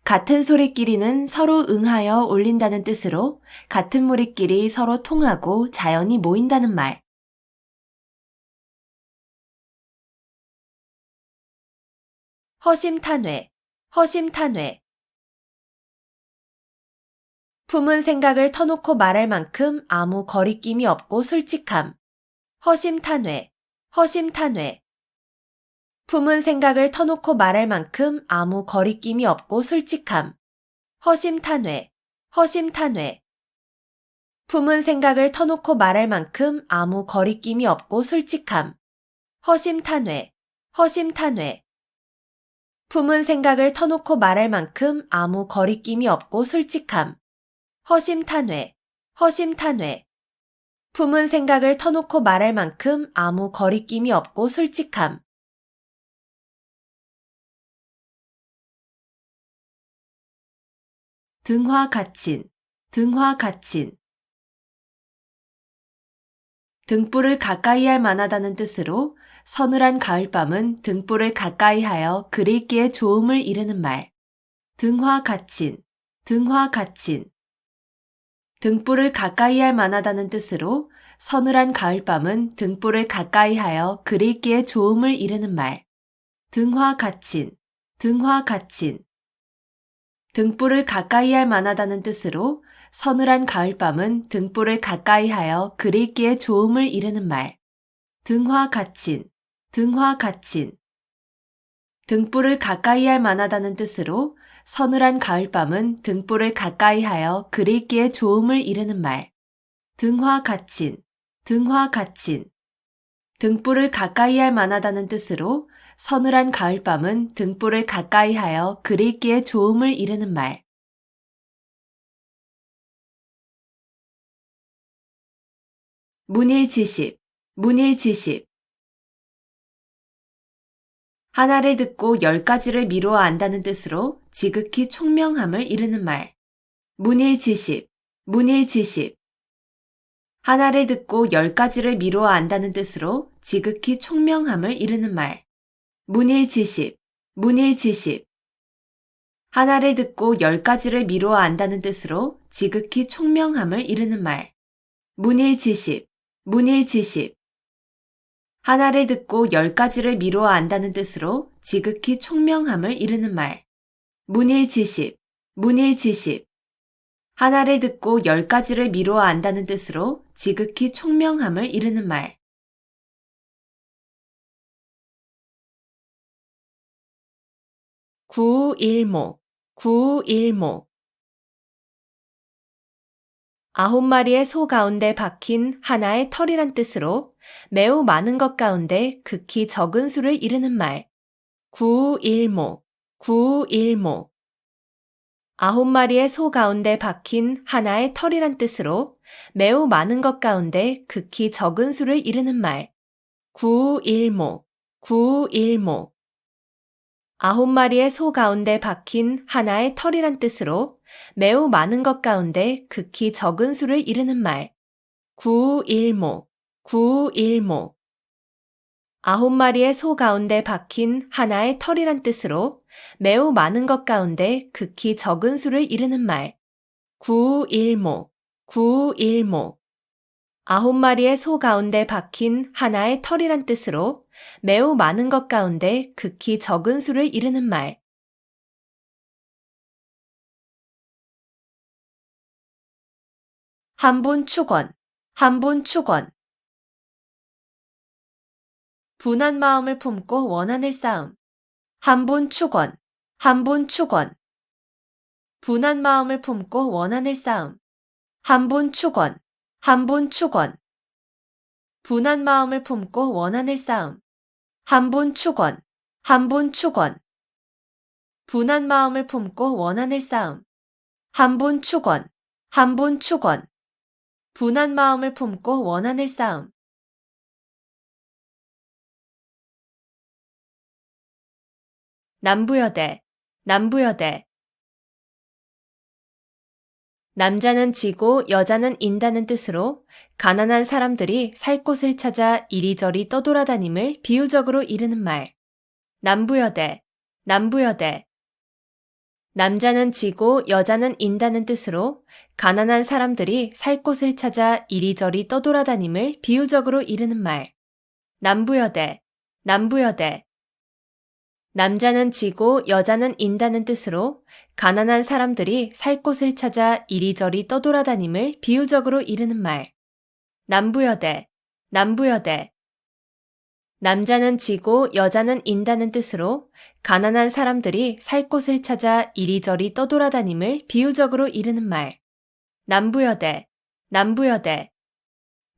같은 소리끼리는 서로 응하여 올린다는 뜻으로 같은 무리끼리 서로 통하고 자연히 모인다는 말. 허심탄회, 허심탄회. 품은 생각을 터놓고 말할 만큼 아무 거리낌이 없고 솔직함. 허심탄회, 허심탄회. 품은 생각을 터놓고 말할 만큼 아무 거리낌이 없고 솔직함. 허심탄회, 허심탄회. 품은 생각을 터놓고 말할 만큼 아무 거리낌이 없고 솔직함. 허심탄회, 허심탄회. 품은 생각을 터놓고 말할 만큼 아무 거리낌이 없고 솔직함. 허심탄회, 허심탄회. 품은 생각을 터놓고 말할 만큼 아무 거리낌이 없고 솔직함. 등화가친, 등화가친. 등불을 가까이 할 만하다는 뜻으로 서늘한 가을밤은 등불을 가까이 하여 그릴기에 좋음을 이르는 말. 등화가친, 등화가친. 등불을 가까이 할 만하다는 뜻으로 서늘한 가을밤은 등불을 가까이 하여 그릴기에 좋음을 이르는 말. 등화가친, 등화가친. 등불을 가까이 할 만하다는 뜻으로 서늘한 가을밤은 등불을 가까이 하여 그릴기에 좋음을 이르는 말. 등화가친, 등화가친. 등불을 가까이 할 만하다는 뜻으로 서늘한 가을밤은 등불을 가까이 하여 그릴기에 좋음을 이르는 말. 등화가친, 등화가친. 등불을 가까이 할 만하다는 뜻으로 서늘한 가을밤은 등불을 가까이 하여 그릴기에 좋음을 이르는 말. 문일지십, 문일지십. 하나를 듣고 10가지를 미루어 안다는 뜻으로 지극히 총명함을 이르는 말. 문일지십, 문일지십. 하나를 듣고 10가지를 미루어 안다는 뜻으로 지극히 총명함을 이르는 말. 문일지십, 문일지십. 하나를 듣고 10가지를 미루어 안다는 뜻으로 지극히 총명함을 이르는 말. 문일지십, 문일지십. 하나를 듣고 10가지를 미루어 안다는 뜻으로 지극히 총명함을 이르는 말. 문일지십, 문일지십. 하나를 듣고 10가지를 미루어 안다는 뜻으로 지극히 총명함을 이르는 말. 구일모, 구일모. 9마리의 소 가운데 박힌 하나의 털이란 뜻으로 매우 많은 것 가운데 극히 적은 수를 이르는 말. 구일모, 구일모. 9마리의 소 가운데 박힌 하나의 털이란 뜻으로 매우 많은 것 가운데 극히 적은 수를 이르는 말. 구일모, 구일모. 9마리의 소 가운데 박힌 하나의 털이란 뜻으로 매우 많은 것 가운데 극히 적은 수를 이르는 말. 구일모, 구일모. 9마리의 소 가운데 박힌 하나의 털이란 뜻으로 매우 많은 것 가운데 극히 적은 수를 이르는 말. 구일모, 구일모. 9마리의 소 가운데 박힌 하나의 털이란 뜻으로 매우 많은 것 가운데 극히 적은 수를 이르는 말. 한분 축원, 한분 축원. 분한 마음을 품고 원한을 쌓음. 한분 축원, 한분 축원. 분한 마음을 품고 원한을 쌓음. 한분 축원, 한분 축원. 분한 마음을 품고 원한을 쌓음. 한분 축원, 한분 축원. 분한 마음을 품고 원한을 쌓음. 한분 축원, 한분 축원. 분한 마음을 품고 원한을 쌓음. 남부여대, 남부여대. 남자는 지고 여자는 인다는 뜻으로 가난한 사람들이 살 곳을 찾아 이리저리 떠돌아다님을 비유적으로 이르는 말. 남부여대, 남부여대. 남자는 지고 여자는 인다는 뜻으로 가난한 사람들이 살 곳을 찾아 이리저리 떠돌아다님을 비유적으로 이르는 말. 남부여대, 남부여대. 남자는 지고 여자는 인다는 뜻으로 가난한 사람들이 살 곳을 찾아 이리저리 떠돌아다님을 비유적으로 이르는 말. 남부여대, 남부여대. 남자는 지고 여자는 인다는 뜻으로 가난한 사람들이 살 곳을 찾아 이리저리 떠돌아다님을 비유적으로 이르는 말. 남부여대, 남부여대.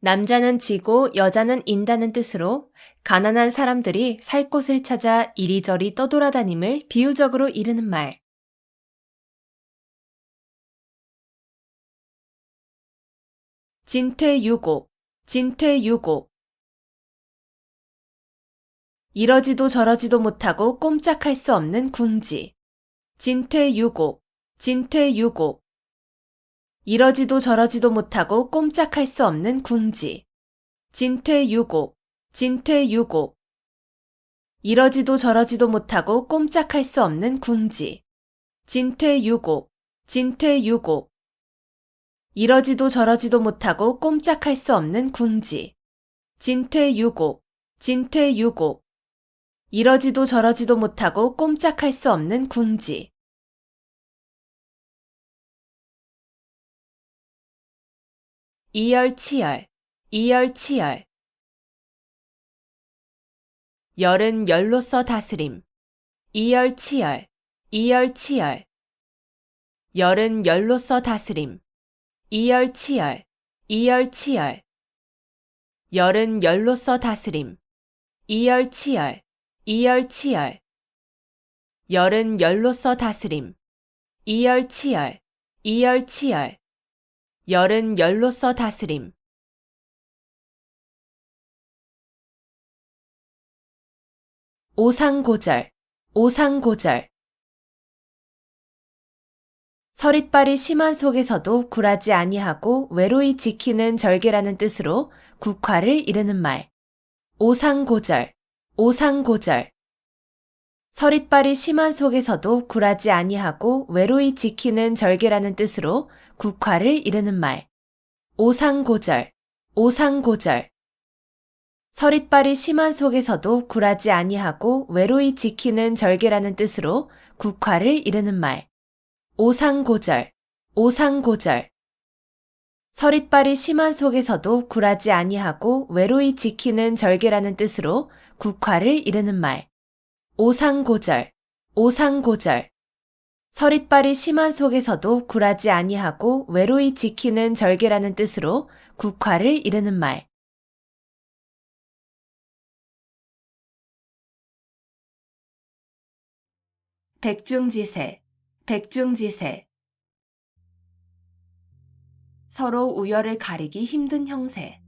남자는 지고 여자는 인다는 뜻으로 가난한 사람들이 살 곳을 찾아 이리저리 떠돌아다님을 비유적으로 이르는 말. 진퇴유곡, 진퇴유곡. 이러지도 저러지도 못하고 꼼짝할 수 없는 궁지. 진퇴유곡, 진퇴유곡. 이러지도 저러지도 못하고 꼼짝할 수 없는 궁지. 진퇴유곡, 진퇴유곡. 이러지도 저러지도 못하고 꼼짝할 수 없는 궁지. 진퇴유곡, 진퇴유곡. 이러지도 저러지도 못하고 꼼짝할 수 없는 궁지. 진퇴유곡, 진퇴유곡. 이러지도 저러지도 못하고 꼼짝할 수 없는 궁지. 이열치열, 이열치열. 열은 열로서 다스림. 이열치열, 이열치열. 열은 열로서 다스림. 이열치열, 이열치열. 열은 열로서 다스림. 이열치열, 이열치열. 열은 열로서 다스림. 이열치열, 이열치열. 열은 열로서 다스림. 오상고절, 오상고절. 서릿발이 심한 속에서도 굴하지 아니하고 외로이 지키는 절개라는 뜻으로 국화를 이르는 말. 오상고절, 오상고절. 서릿발이 심한 속에서도 굴하지 아니하고 외로이 지키는 절개라는 뜻으로 국화를 이르는 말. 오상고절, 오상고절. 서릿발이 심한 속에서도 굴하지 아니하고 외로이 지키는 절개라는 뜻으로 국화를 이르는 말. 오상고절, 오상고절. 서릿발이 심한 속에서도 굴하지 아니하고 외로이 지키는 절개라는 뜻으로 국화를 이르는 말. 오상고절, 오상고절. 서릿발이 심한 속에서도 굴하지 아니하고 외로이 지키는 절개라는 뜻으로 국화를 이르는 말. 백중지세, 백중지세. 서로 우열을 가리기 힘든 형세.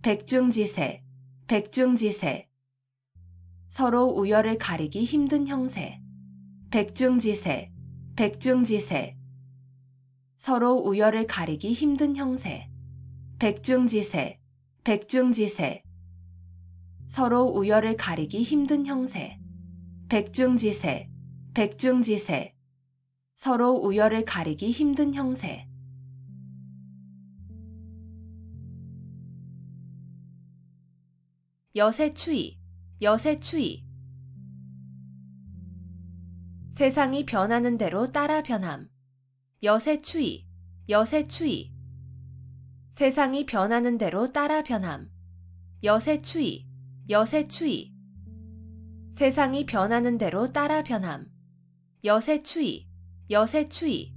백중지세, 백중지세. 서로 우열을 가리기 힘든 형세. 백중지세, 백중지세. 서로 우열을 가리기 힘든 형세. 백중지세, 백중지세. 서로 우열을 가리기 힘든 형세. 백중지세, 백중지세. 서로 우열을 가리기 힘든 형세. 여세추이, 여세추이. 세상이 변하는 대로 따라 변함. 여세추이, 여세추이. 세상이 변하는 대로 따라 변함. 여세추이, 여세추이. 세상이 변하는 대로 따라 변함. 여세추이, 여세추이.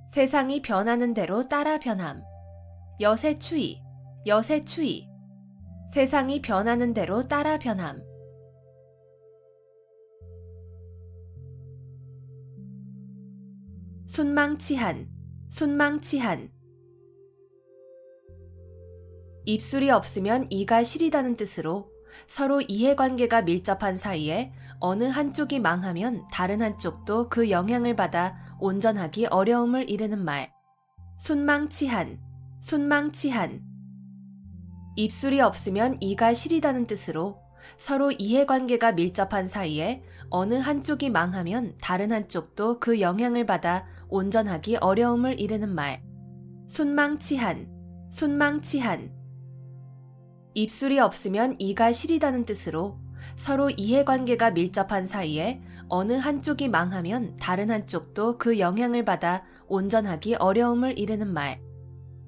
세상이 변하는 대로 따라 변함. 여세추이, 여세추이. 세상이 변하는 대로 따라 변함. 순망치한, 순망치한. 입술이 없으면 이가 시리다는 뜻으로 서로 이해관계가 밀접한 사이에 어느 한쪽이 망하면 다른 한쪽도 그 영향을 받아 온전하기 어려움을 이르는 말. 순망치한, 순망치한. 입술이 없으면 이가 시리다는 뜻으로 서로 이해관계가 밀접한 사이에 어느 한쪽이 망하면 다른 한쪽도 그 영향을 받아 온전하기 어려움을 이르는 말. 순망치한, 순망치한. 입술이 없으면 이가 시리다는 뜻으로 서로 이해관계가 밀접한 사이에 어느 한쪽이 망하면 다른 한쪽도 그 영향을 받아 온전하기 어려움을 이르는 말.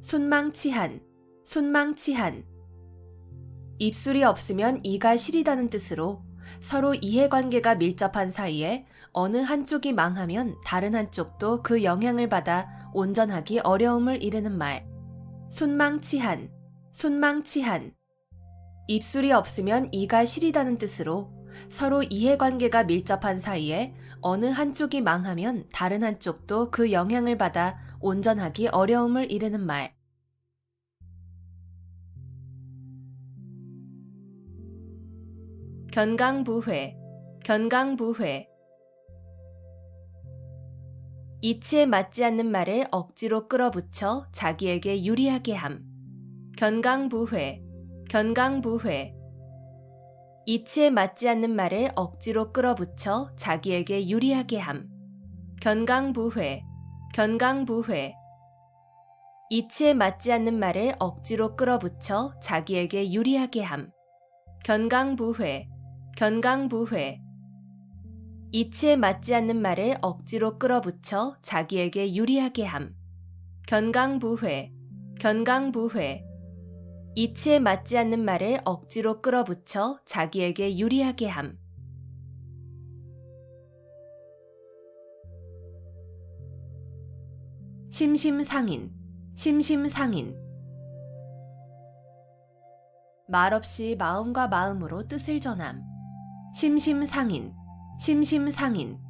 순망치한, 순망치한. 입술이 없으면 이가 시리다는 뜻으로 서로 이해관계가 밀접한 사이에 어느 한쪽이 망하면 다른 한쪽도 그 영향을 받아 온전하기 어려움을 이르는 말. 순망치한, 순망치한. 입술이 없으면 이가 시리다는 뜻으로 서로 이해관계가 밀접한 사이에 어느 한쪽이 망하면 다른 한쪽도 그 영향을 받아 온전하기 어려움을 이르는 말. 견강부회, 견강부회. 이치에 맞지 않는 말을 억지로 끌어붙여 자기에게 유리하게 함. 견강부회, 견강부회. 이치에 맞지 않는 말을 억지로 끌어붙여 자기에게 유리하게 함. 견강부회, 견강부회. 이치에 맞지 않는 말을 억지로 끌어붙여 자기에게 유리하게 함. 견강부회, 견강부회. 이치에 맞지 않는 말을 억지로 끌어붙여 자기에게 유리하게 함. 견강부회, 견강부회. 이치에 맞지 않는 말을 억지로 끌어붙여 자기에게 유리하게 함. 심심상인, 심심상인. 말없이 마음과 마음으로 뜻을 전함. 심심상인, 심심상인.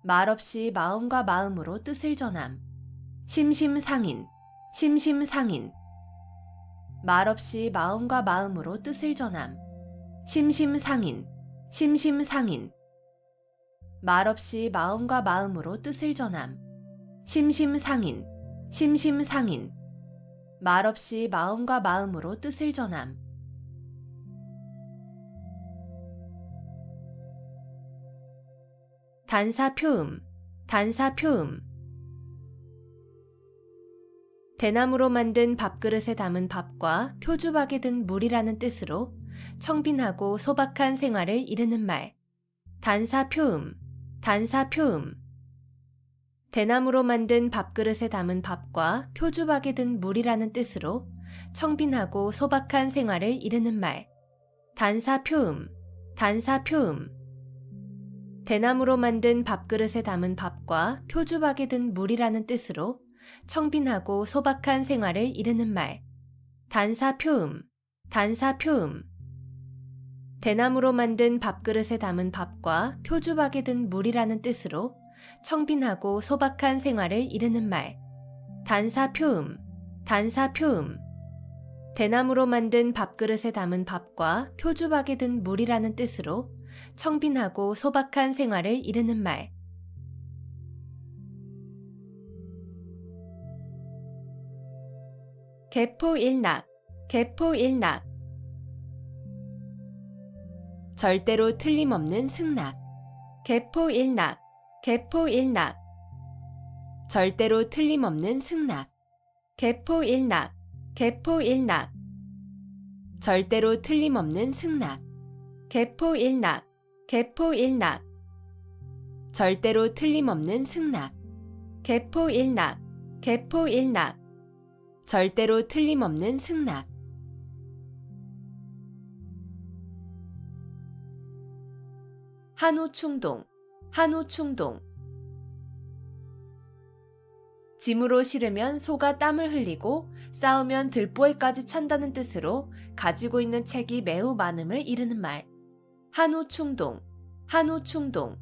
말없이 마음과 마음으로 뜻을 전함. 심심상인, 심심상인. 말없이 마음과 마음으로 뜻을 전함. 심심상인, 심심상인. 말없이 마음과 마음으로 뜻을 전함. 심심상인, 심심상인. 말없이 마음과 마음으로 뜻을 전함. 단사표음, 단사표음. 대나무로 만든 밥그릇에 담은 밥과 표주박에 든 물이라는 뜻으로 청빈하고 소박한 생활을 이르는 말. 단사표음, 단사표음. 대나무로 만든 밥그릇에 담은 밥과 표주박에 든 물이라는 뜻으로 청빈하고 소박한 생활을 이르는 말. 단사표음, 단사표음. 대나무로 만든 밥그릇에 담은 밥과 표주박에 든 물이라는 뜻으로 청빈하고 소박한 생활을 이르는 말. 단사표음, 단사표음. 대나무로 만든 밥그릇에 담은 밥과 표주박에 든 물이라는 뜻으로 청빈하고 소박한 생활을 이르는 말. 단사표음, 단사표음. 대나무로 만든 밥그릇에 담은 밥과 표주박에 든 물이라는 뜻으로 청빈하고 소박한 생활을 이르는 말. 개포일낙, 개포일낙. 절대로 틀림없는 승낙. 개포일낙, 개포일낙. 절대로 틀림없는 승낙. 개포일낙, 개포일낙. 절대로 틀림없는 승낙. 개포일낙, 개포일낙. 절대로 틀림없는 승낙. 개포일낙, 개포일낙. 절대로 틀림없는 승낙. 한우충동, 한우충동. 짐으로 실으면 소가 땀을 흘리고 싸우면 들보에까지 찬다는 뜻으로 가지고 있는 책이 매우 많음을 이르는 말. 한우충동, 한우충동.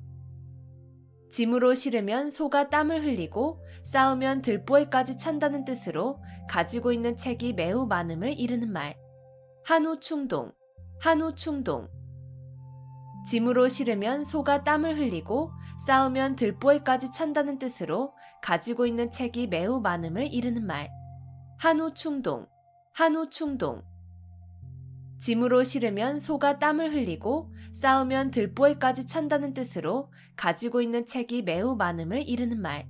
짐으로 실으면 소가 땀을 흘리고 싸우면 들보에까지 찬다는 뜻으로 가지고 있는 책이 매우 많음을 이르는 말. 한우충동, 한우충동. 짐으로 실으면 소가 땀을 흘리고 싸우면 들보에까지 찬다는 뜻으로 가지고 있는 책이 매우 많음을 이르는 말. 한우충동, 한우충동. 짐으로 실으면 소가 땀을 흘리고 싸우면 들보에까지 찬다는 뜻으로 가지고 있는 책이 매우 많음을 이르는 말.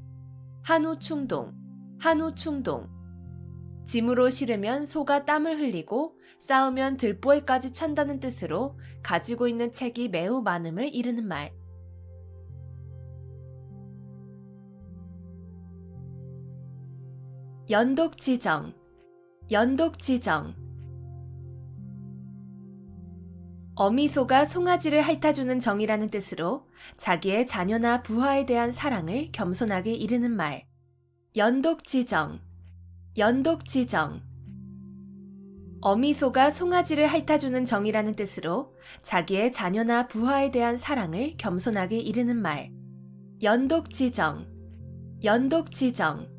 한우충동, 한우충동. 짐으로 실으면 소가 땀을 흘리고 싸우면 들보에까지 찬다는 뜻으로 가지고 있는 책이 매우 많음을 이르는 말. 연독지정, 연독지정. 어미소가 송아지를 핥아주는 정이라는 뜻으로 자기의 자녀나 부하에 대한 사랑을 겸손하게 이르는 말. 연독지정, 연독지정. 어미소가 송아지를 핥아주는 정이라는 뜻으로 자기의 자녀나 부하에 대한 사랑을 겸손하게 이르는 말. 연독지정, 연독지정.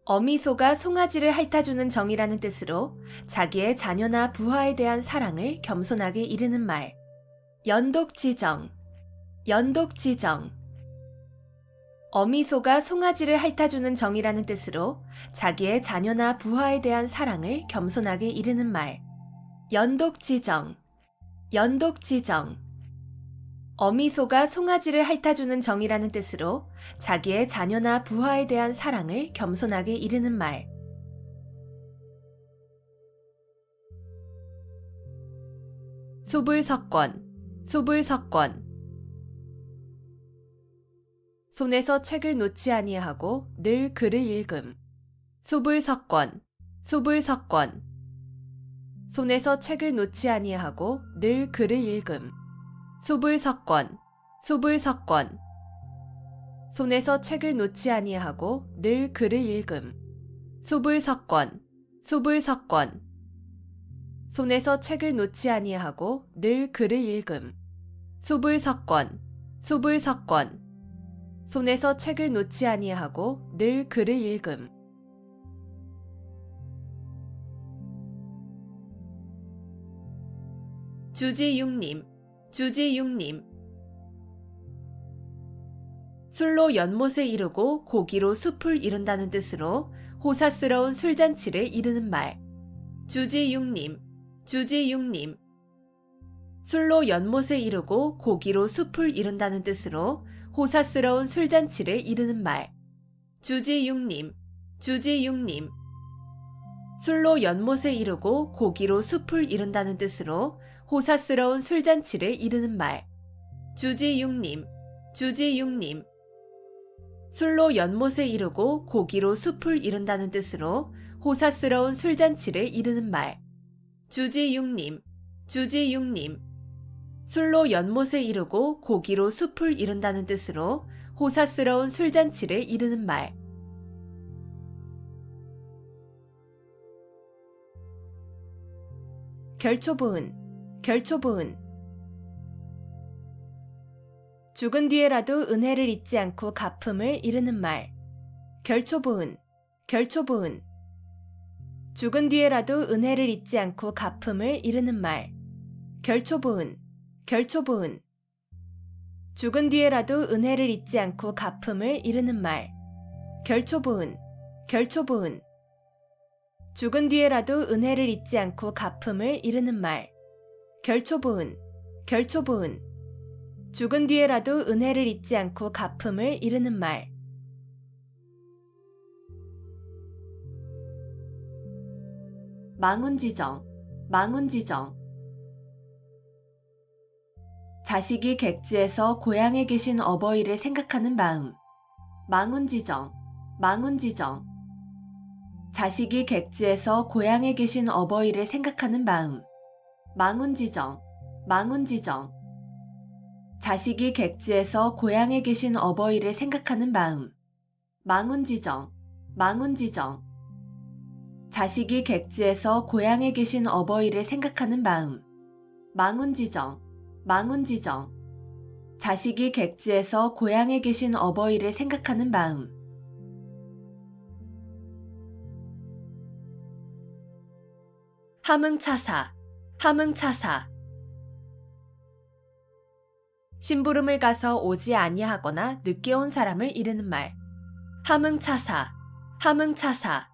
어미소가 송아지를 핥아주는 정이라는 뜻으로 자기의 자녀나 부하에 대한 사랑을 겸손하게 이르는 말. 연독지정, 연독지정. 어미소가 송아지를 핥아주는 정이라는 뜻으로 자기의 자녀나 부하에 대한 사랑을 겸손하게 이르는 말. 연독지정, 연독지정. 어미소가 송아지를 핥아주는 정이라는 뜻으로 자기의 자녀나 부하에 대한 사랑을 겸손하게 이르는 말. 수불석권, 수불석권. 손에서 책을 놓지 아니하고 늘 글을 읽음. 수불석권, 수불석권. 손에서 책을 놓지 아니하고 늘 글을 읽음. 수불석권, 수불석권. 손에서 책을 놓지 아니하고 늘 글을 읽음. 수불석권, 수불석권. 손에서 책을 놓지 아니하고 늘 글을 읽음. 수불석권, 수불석권. 손에서 책을 놓지 아니하고 늘 글을 읽음. 주지육님, 주지육님. 술로 연못을 이루고 고기로 숲을 이룬다는 뜻으로 호사스러운 술잔치를 이루는 말. 주지육님, 주지육님. 술로 연못을 이루고 고기로 숲을 이룬다는 뜻으로 호사스러운 술잔치를 이루는 말. 주지육님, 주지육님. 술로 연못을 이루고 고기로 숲을 이룬다는 뜻으로 호사스러운 술잔치를 이루는 말. 주지육님, 주지육님. 술로 연못을 이루고 고기로 숲을 이룬다는 뜻으로 호사스러운 술잔치를 이루는 말. 주지육님, 주지육님. 술로 연못을 이루고 고기로 숲을 이룬다는 뜻으로 호사스러운 술잔치를 이르는 말. 결초부은, 결초부은. 죽은 뒤에라도 은혜를 잊지 않고 갚음을 이르는 말. 결초부은, 결초부은. 죽은 뒤에라도 은혜를 잊지 않고 갚음을 이르는 말. 결초부은, 결초부은. 죽은 뒤에라도 은혜를 잊지 않고 갚음을 이르는 말. 결초부은, 결초부은. 죽은 뒤에라도 은혜를 잊지 않고 갚음을 이르는 말. 결초부은, 결초부은. 죽은 뒤에라도 은혜를 잊지 않고 갚음을 이르는 말. 망운지정, 망운지정. 자식이 객지에서 고향에 계신 어버이를 생각하는 마음. 망운지정, 망운지정. 자식이 객지에서 고향에 계신 어버이를 생각하는 마음. 망운지정, 망운지정. 자식이 객지에서 고향에 계신 어버이를 생각하는 마음. 망운지정, 망운지정. 자식이 객지에서 고향에 계신 어버이를 생각하는 마음. 망운지정, 망운지정. 자식이 객지에서 고향에 계신 어버이를 생각하는 마음. 함흥차사, 함흥차사. 심부름을 가서 오지 아니하거나 늦게 온 사람을 이르는 말. 함흥차사, 함흥차사.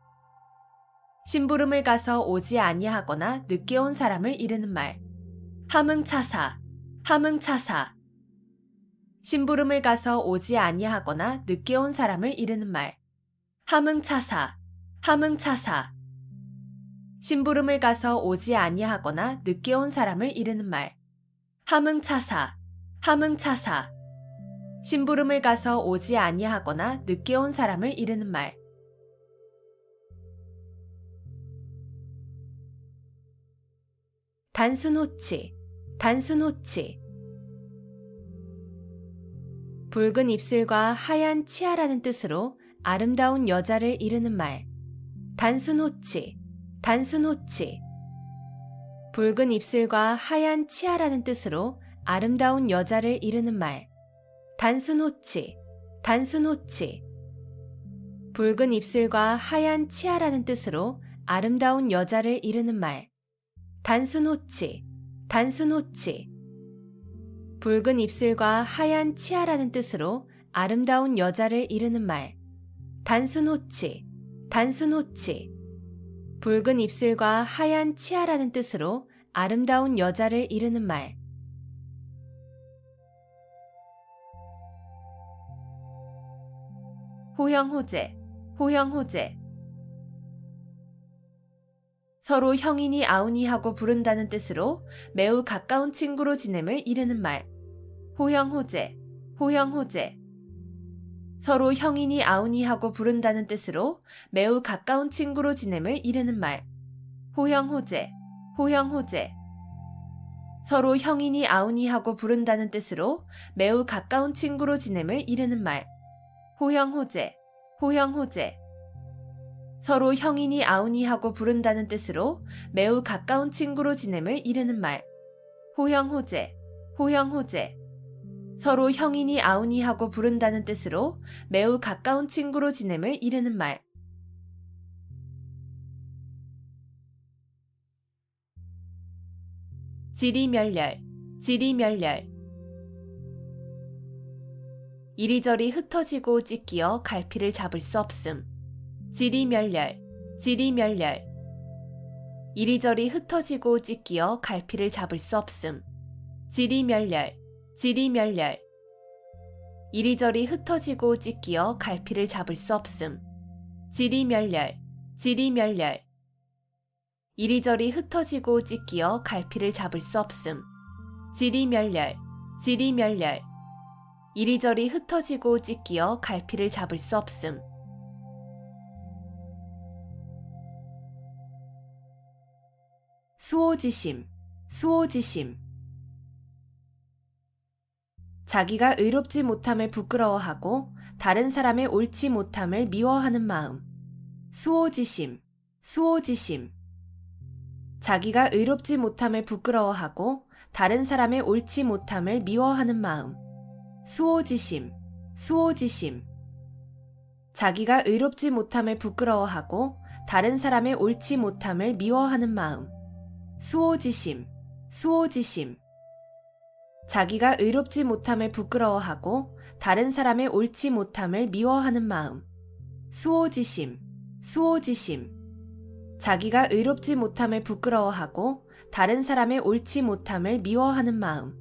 심부름을 가서 오지 아니하거나 늦게 온 사람을 이르는 말. 함흥차사, 함흥차사. 심부름을 가서 오지 아니하거나 늦게 온 사람을 이르는 말. 함흥차사, 함흥차사. 심부름을 가서 오지 아니하거나 늦게 온 사람을 이르는 말. 함흥차사, 함흥차사. 심부름을 가서 오지 아니하거나 늦게 온 사람을 이르는 말. 단순호치, 단순호치. 붉은 입술과 하얀 치아라는 뜻으로 아름다운 여자를 이르는 말. 단순호치, 단순호치. 붉은 입술과 하얀 치아라는 뜻으로 아름다운 여자를 이르는 말. 단순호치, 단순호치. 붉은 입술과 하얀 치아라는 뜻으로 아름다운 여자를 이르는 말. 단순호치, 단순호치. 붉은 입술과 하얀 치아라는 뜻으로 아름다운 여자를 이르는 말. 단순호치, 단순호치. 붉은 입술과 하얀 치아라는 뜻으로 아름다운 여자를 이르는 말. 호형호제, 호형호제. 서로 형이니 아우니 하고 부른다는 뜻으로 매우 가까운 친구로 지냄을 이르는 말. 호형호제, 호형호제. 서로 형이니 아우니 하고 부른다는 뜻으로 매우 가까운 친구로 지냄을 이르는 말. 호형호제, 호형호제. 서로 형이니 아우니 하고 부른다는 뜻으로 매우 가까운 친구로 지냄을 이르는 말. 호형호제, 호형호제. 서로 형이니 아우니 하고 부른다는 뜻으로 매우 가까운 친구로 지냄을 이르는 말. 호형호제, 호형호제. 서로 형이니 아우니 하고 부른다는 뜻으로 매우 가까운 친구로 지냄을 이르는 말. 지리멸렬, 지리멸렬. 이리저리 흩어지고 찢기어 갈피를 잡을 수 없음. 지리멸렬, 지리멸렬. 이리저리 흩어지고 찢기어 갈피를 잡을 수 없음. 지리멸렬, 지리멸렬. 이리저리 흩어지고 찢기어 갈피를 잡을 수 없음. 지리멸렬, 지리멸렬. 이리저리 흩어지고 찢기어 갈피를 잡을 수 없음. 지리멸렬, 지리멸렬. 이리저리 흩어지고 찢기어 갈피를 잡을 수 없음. 수오지심, 수오지심. 자기가 의롭지 못함을 부끄러워하고 다른 사람의 옳지 못함을 미워하는 마음. 수오지심, 수오지심. 자기가 의롭지 못함을 부끄러워하고 다른 사람의 옳지 못함을 미워하는 마음. 수오지심, 수오지심. 자기가 의롭지 못함을 부끄러워하고 다른 사람의 옳지 못함을 미워하는 마음. 수오지심, 수오지심. 자기가 의롭지 못함을 부끄러워하고 다른 사람의 옳지 못함을 미워하는 마음. 수오지심, 수오지심. 자기가 의롭지 못함을 부끄러워하고 다른 사람의 옳지 못함을 미워하는 마음.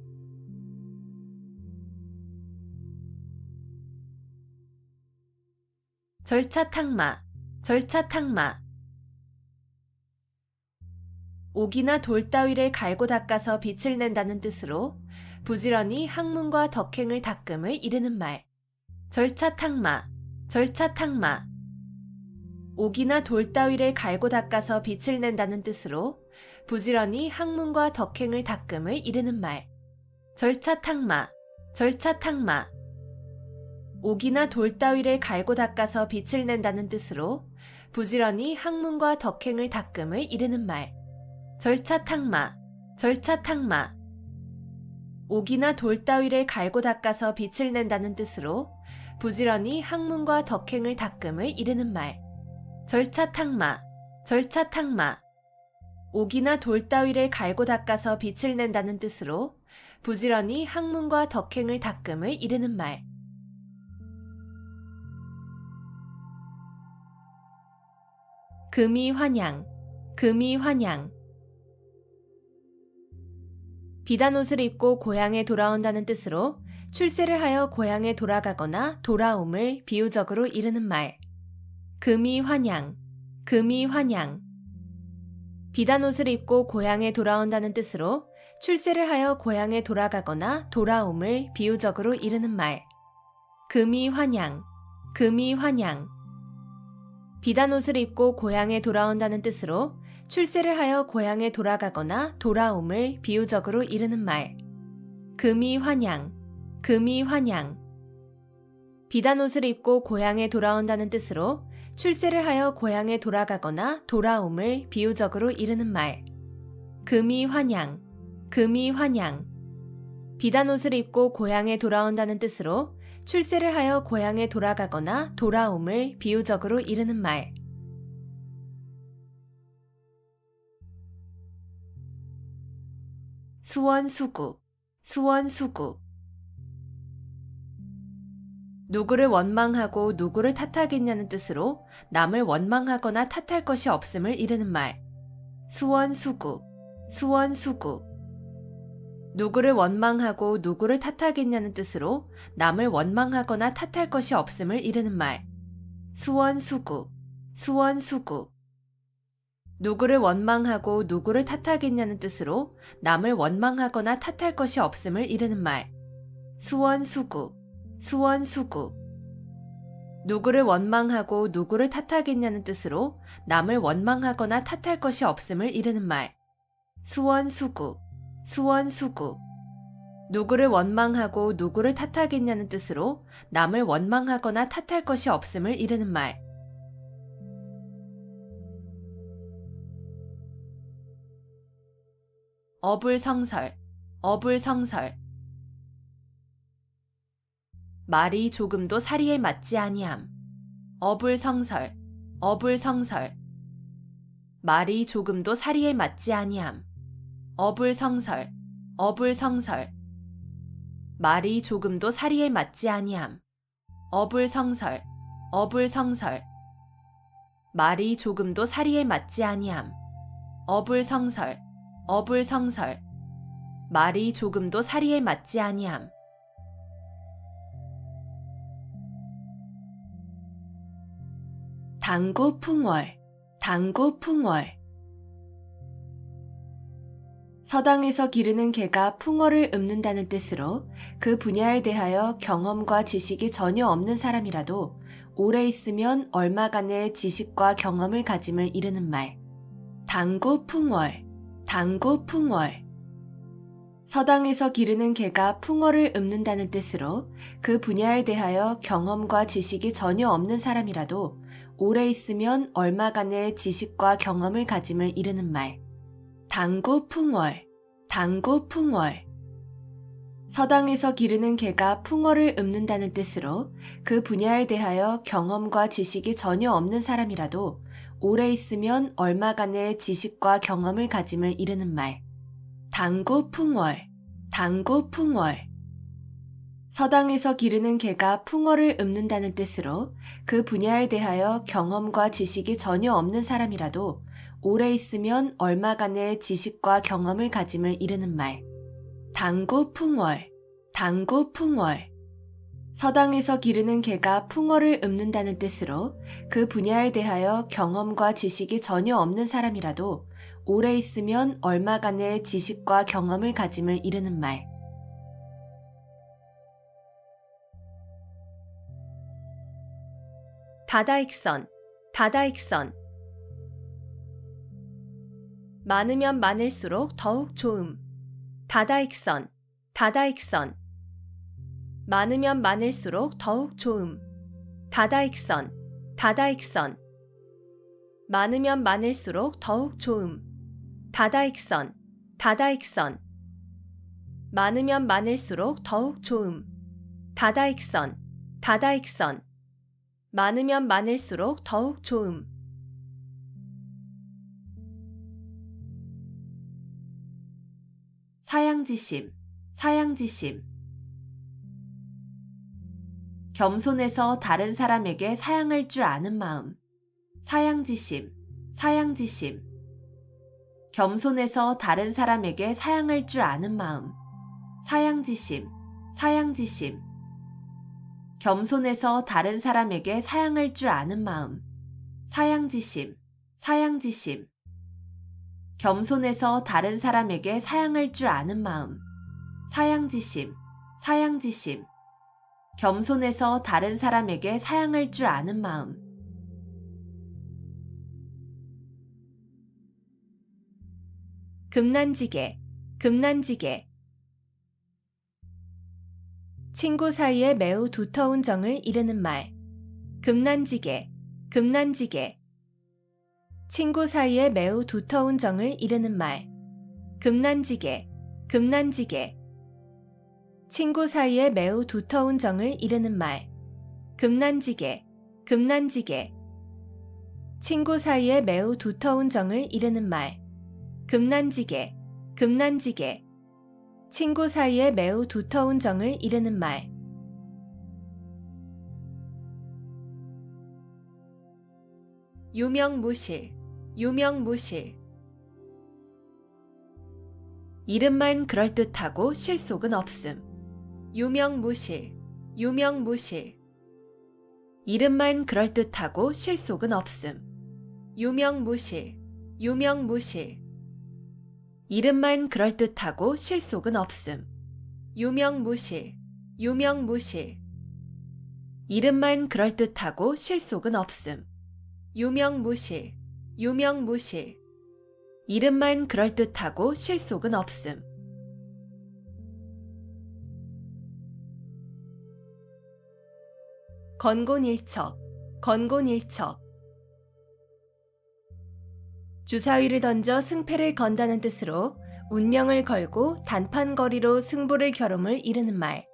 절차탕마, 절차탕마. 옥이나 돌 따위를 갈고 닦아서 빛을 낸다는 뜻으로 부지런히 학문과 덕행을 닦음을 이르는 말. 절차탕마, 절차탕마. 옥이나 돌 따위를 갈고 닦아서 빛을 낸다는 뜻으로 부지런히 학문과 덕행을 닦음을 이르는 말. 절차탕마, 절차탕마. 옥이나 돌 따위를 갈고 닦아서 빛을 낸다는 뜻으로 부지런히 학문과 덕행을 닦음을 이르는 말. 절차탕마, 절차탕마. 옥이나 돌 따위를 갈고 닦아서 빛을 낸다는 뜻으로 부지런히 학문과 덕행을 닦음을 이르는 말. 절차탕마, 절차탕마. 옥이나 돌 따위를 갈고 닦아서 빛을 낸다는 뜻으로 부지런히 학문과 덕행을 닦음을 이르는 말. 금이환양, 금이환양. 비단옷을 입고 고향에 돌아온다는 뜻으로 출세를 하여 고향에 돌아가거나 돌아옴을 비유적으로 이르는 말. 금이환양, 금이환양. 비단옷을 입고 고향에 돌아온다는 뜻으로 출세를 하여 고향에 돌아가거나 돌아옴을 비유적으로 이르는 말. 금이환양, 금이환양. 비단옷을 입고 고향에 돌아온다는 뜻으로 출세를 하여 고향에 돌아가거나 돌아옴을 비유적으로 이르는 말. 금이환양, 금이환양. 비단옷을 입고 고향에 돌아온다는 뜻으로 출세를 하여 고향에 돌아가거나 돌아옴을 비유적으로 이르는 말. 금이환양, 금이환양. 비단옷을 입고 고향에 돌아온다는 뜻으로 출세를 하여 고향에 돌아가거나 돌아옴을 비유적으로 이르는 말. 수원수구, 수원수구. 누구를 원망하고 누구를 탓하겠냐는 뜻으로 남을 원망하거나 탓할 것이 없음을 이르는 말. 수원수구, 수원수구. 누구를 원망하고 누구를 탓하겠냐는 뜻으로 남을 원망하거나 탓할 것이 없음을 이르는 말. 수원수구, 수원수구. 누구를 원망하고 누구를 탓하겠냐는 뜻으로 남을 원망하거나 탓할 것이 없음을 이르는 말. 수원수구, 수원수구. 누구를 원망하고 누구를 탓하겠냐는 뜻으로 남을 원망하거나 탓할 것이 없음을 이르는 말. 수원수구, 수원수구. 누구를 원망하고 누구를 탓하겠냐는 뜻으로 남을 원망하거나 탓할 것이 없음을 이르는 말. 어불성설, 어불성설. 말이 조금도 사리에 맞지 아니함. 어불성설, 어불성설. 말이 조금도 사리에 맞지 아니함. 어불성설, 어불성설. 말이 조금도 사리에 맞지 아니함. 어불성설, 어불성설. 말이 조금도 사리에 맞지 아니함. 어불성설, 어불성설. 말이 조금도 사리에 맞지 아니함. 당구풍월, 당구풍월. 서당에서 기르는 개가 풍어를 읊는다는 뜻으로 그 분야에 대하여 경험과 지식이 전혀 없는 사람이라도 오래 있으면 얼마간의 지식과 경험을 가짐을 이르는 말. 당구풍월, 당구풍월. 서당에서 기르는 개가 풍어를 읊는다는 뜻으로 그 분야에 대하여 경험과 지식이 전혀 없는 사람이라도 오래 있으면 얼마간의 지식과 경험을 가짐을 이르는 말. 당구풍월, 당구풍월. 서당에서 기르는 개가 풍어를 읊는다는 뜻으로 그 분야에 대하여 경험과 지식이 전혀 없는 사람이라도 오래 있으면 얼마간의 지식과 경험을 가짐을 이르는 말. 당구풍월, 당구풍월. 서당에서 기르는 개가 풍어를 읊는다는 뜻으로 그 분야에 대하여 경험과 지식이 전혀 없는 사람이라도 오래 있으면 얼마간의 지식과 경험을 가짐을 이르는 말. 당구풍월, 당구풍월. 서당에서 기르는 개가 풍어를 읊는다는 뜻으로 그 분야에 대하여 경험과 지식이 전혀 없는 사람이라도 오래 있으면 얼마간의 지식과 경험을 가짐을 이르는 말. 다다익선, 다다익선. 많으면 많을수록 더욱 좋음. 다다익선, 다다익선. 많으면 많을수록 더욱 좋음. 다다익선, 다다익선. 많으면 많을수록 더욱 좋음. 다다익선, 다다익선. 많으면 많을수록 더욱 좋음. 다다익선, 다다익선. 많으면 많을수록 더욱 좋음. 사양지심, 사양지심. 겸손해서 다른 사람에게 사양할 줄 아는 마음. 사양지심, 사양지심. 겸손해서 다른 사람에게 사양할 줄 아는 마음. 사양지심, 사양지심. 겸손해서 다른 사람에게 사양할 줄 아는 마음. 사양지심, 사양지심. 겸손해서 다른 사람에게 사양할 줄 아는 마음. 사양지심, 사양지심. 겸손해서 다른 사람에게 사양할 줄 아는 마음. 금난지게, 금난지게. 친구 사이에 매우 두터운 정을 이르는 말. 금난지게, 금난지게. 친구 사이에 매우 두터운 정을 이르는 말. 금난지게, 금난지게. 친구 사이에 매우 두터운 정을 이르는 말. 금난지게, 금난지게. 친구 사이에 매우 두터운 정을 이르는 말. 금난지게, 금난지게. 친구 사이에 매우 두터운 정을 이르는 말. 유명무실, 유명무실. 이름만 그럴듯하고 실속은 없음. 유명무실, 유명무실. 이름만 그럴듯하고 실속은 없음. 유명무실, 유명무실. 이름만 그럴듯하고 실속은 없음. 유명무실, 유명무실. 이름만 그럴듯하고 실속은 없음. 유명무실, 유명무실. 이름만 그럴듯하고 실속은 없음. 건곤일척, 건곤일척. 주사위를 던져 승패를 건다는 뜻으로 운명을 걸고 단판거리로 승부를 겨룸을 이르는 말.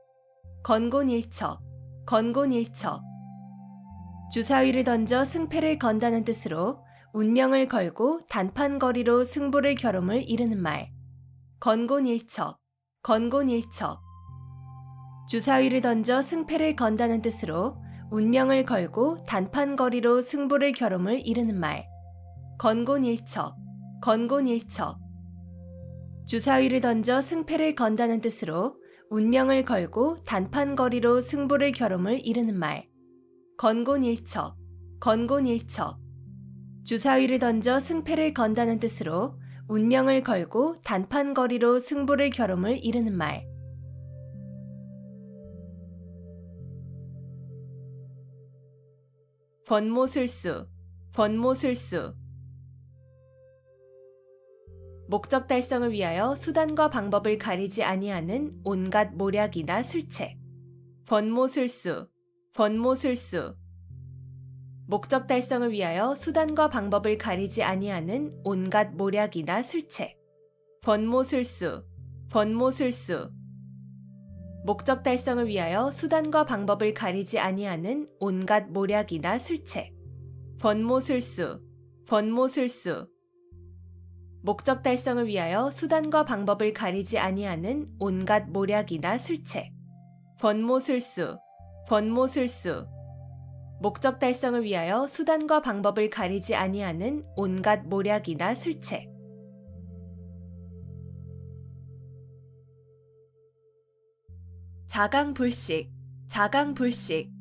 건곤일척, 건곤일척. 주사위를 던져 승패를 건다는 뜻으로 운명을 걸고 단판거리로 승부를 겨룸을 이르는 말. 건곤일척, 건곤일척. 주사위를 던져 승패를 건다는 뜻으로 운명을 걸고 단판거리로 승부를 겨룸을 이르는 말. 건곤일척, 건곤일척. 주사위를 던져 승패를 건다는 뜻으로 운명을 걸고 단판거리로 승부를 겨룸을 이르는 말. 건곤일척, 건곤일척. 주사위를 던져 승패를 건다는 뜻으로 운명을 걸고 단판거리로 승부를 겨룸을 이르는 말. 번모술수, 번모술수. 목적 달성을 위하여 수단과 방법을 가리지 아니하는 온갖 모략이나 술책. 번모술수, 번모술수. 목적 달성을 위하여 수단과 방법을 가리지 아니하는 온갖 모략이나 술책. 번모술수, 번모술수. 목적 달성을 위하여 수단과 방법을 가리지 아니하는 온갖 모략이나 술책. 번모술수, 번모술수. 목적 달성을 위하여 수단과 방법을 가리지 아니하는 온갖 모략이나 술책. 번모술수, 번모술수. 목적 달성을 위하여 수단과 방법을 가리지 아니하는 온갖 모략이나 술책. 자강불식, 자강불식.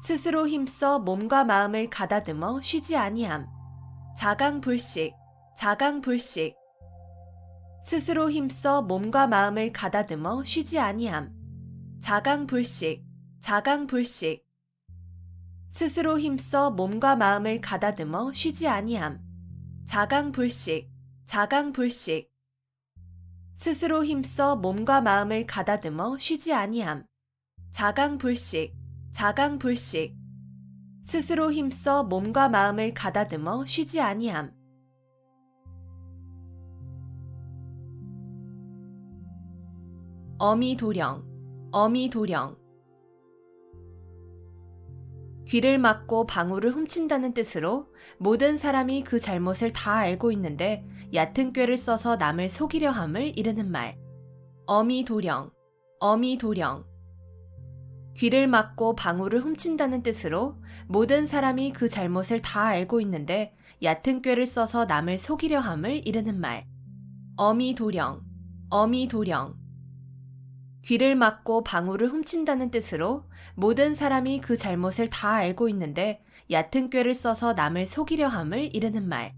스스로 힘써 몸과 마음을 가다듬어 쉬지 아니함. 자강불식, 자강불식. 스스로 힘써 몸과 마음을 가다듬어 쉬지 아니함. 자강불식, 자강불식. 스스로 힘써 몸과 마음을 가다듬어 쉬지 아니함. 자강불식, 자강불식. 스스로 힘써 몸과 마음을 가다듬어 쉬지 아니함. 자강불식, 자강불식. 스스로 힘써 몸과 마음을 가다듬어 쉬지 아니함. 어미도령, 어미도령. 귀를 막고 방울을 훔친다는 뜻으로 모든 사람이 그 잘못을 다 알고 있는데 얕은 꾀를 써서 남을 속이려 함을 이르는 말. 어미도령, 어미도령. 귀를 막고 방울을 훔친다는 뜻으로 모든 사람이 그 잘못을 다 알고 있는데 얕은 꾀를 써서 남을 속이려 함을 이르는 말. 어미도령, 어미도령. 귀를 막고 방울을 훔친다는 뜻으로 모든 사람이 그 잘못을 다 알고 있는데 얕은 꾀를 써서 남을 속이려 함을 이르는 말.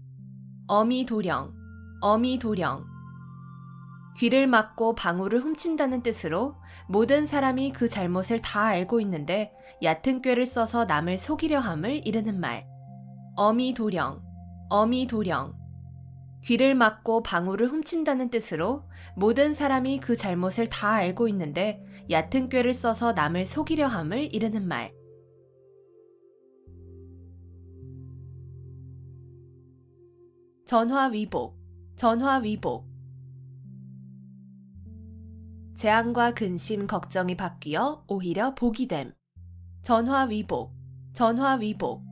어미도령, 어미도령. 귀를 막고 방울을 훔친다는 뜻으로 모든 사람이 그 잘못을 다 알고 있는데 얕은 꾀를 써서 남을 속이려 함을 이르는 말. 어미도령, 어미도령. 귀를 막고 방울을 훔친다는 뜻으로 모든 사람이 그 잘못을 다 알고 있는데 얕은 꾀를 써서 남을 속이려 함을 이르는 말. 전화위복, 전화위복. 재앙과 근심, 걱정이 바뀌어 오히려 복이 됨. 전화위복, 전화위복.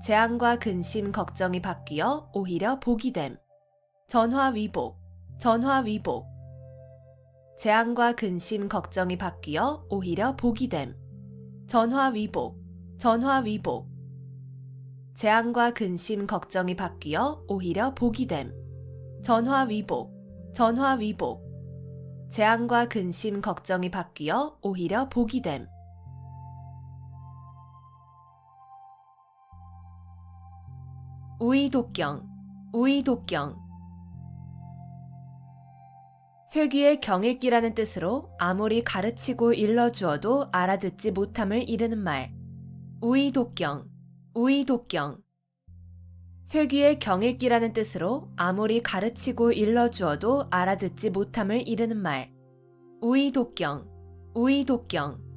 재앙과 근심, 걱정이 바뀌어 오히려 복이 됨. 전화위복, 전화위복. 재앙과 근심, 걱정이 바뀌어 오히려 복이 됨. 전화위복, 전화위복. 재앙과 근심, 걱정이 바뀌어 오히려 복이 됨. 전화위복, 전화위복. 재앙과 근심, 걱정이 바뀌어 오히려 복이 됨. 우의독경, 우의독경. 쇠귀의 경읽기라는 뜻으로 아무리 가르치고 일러주어도 알아듣지 못함을 이르는 말. 우의독경, 우의독경. 쇠귀의 경읽기라는 뜻으로 아무리 가르치고 일러주어도 알아듣지 못함을 이르는 말. 우의독경, 우의독경.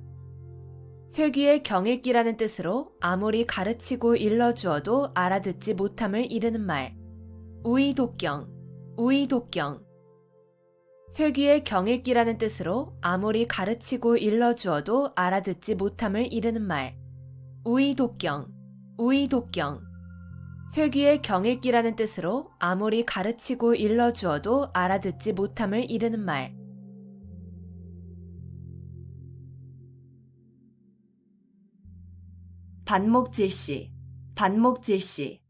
쇠귀의 경읽기라는 뜻으로 아무리 가르치고 일러주어도 알아듣지 못함을 이르는 말. 우의독경, 우의독경. 쇠귀의 경읽기라는 뜻으로 아무리 가르치고 일러주어도 알아듣지 못함을 이르는 말. 우의독경, 우의독경. 쇠귀의 경읽기라는 뜻으로 아무리 가르치고 일러주어도 알아듣지 못함을 이르는 말. 반목질시, 반목질시.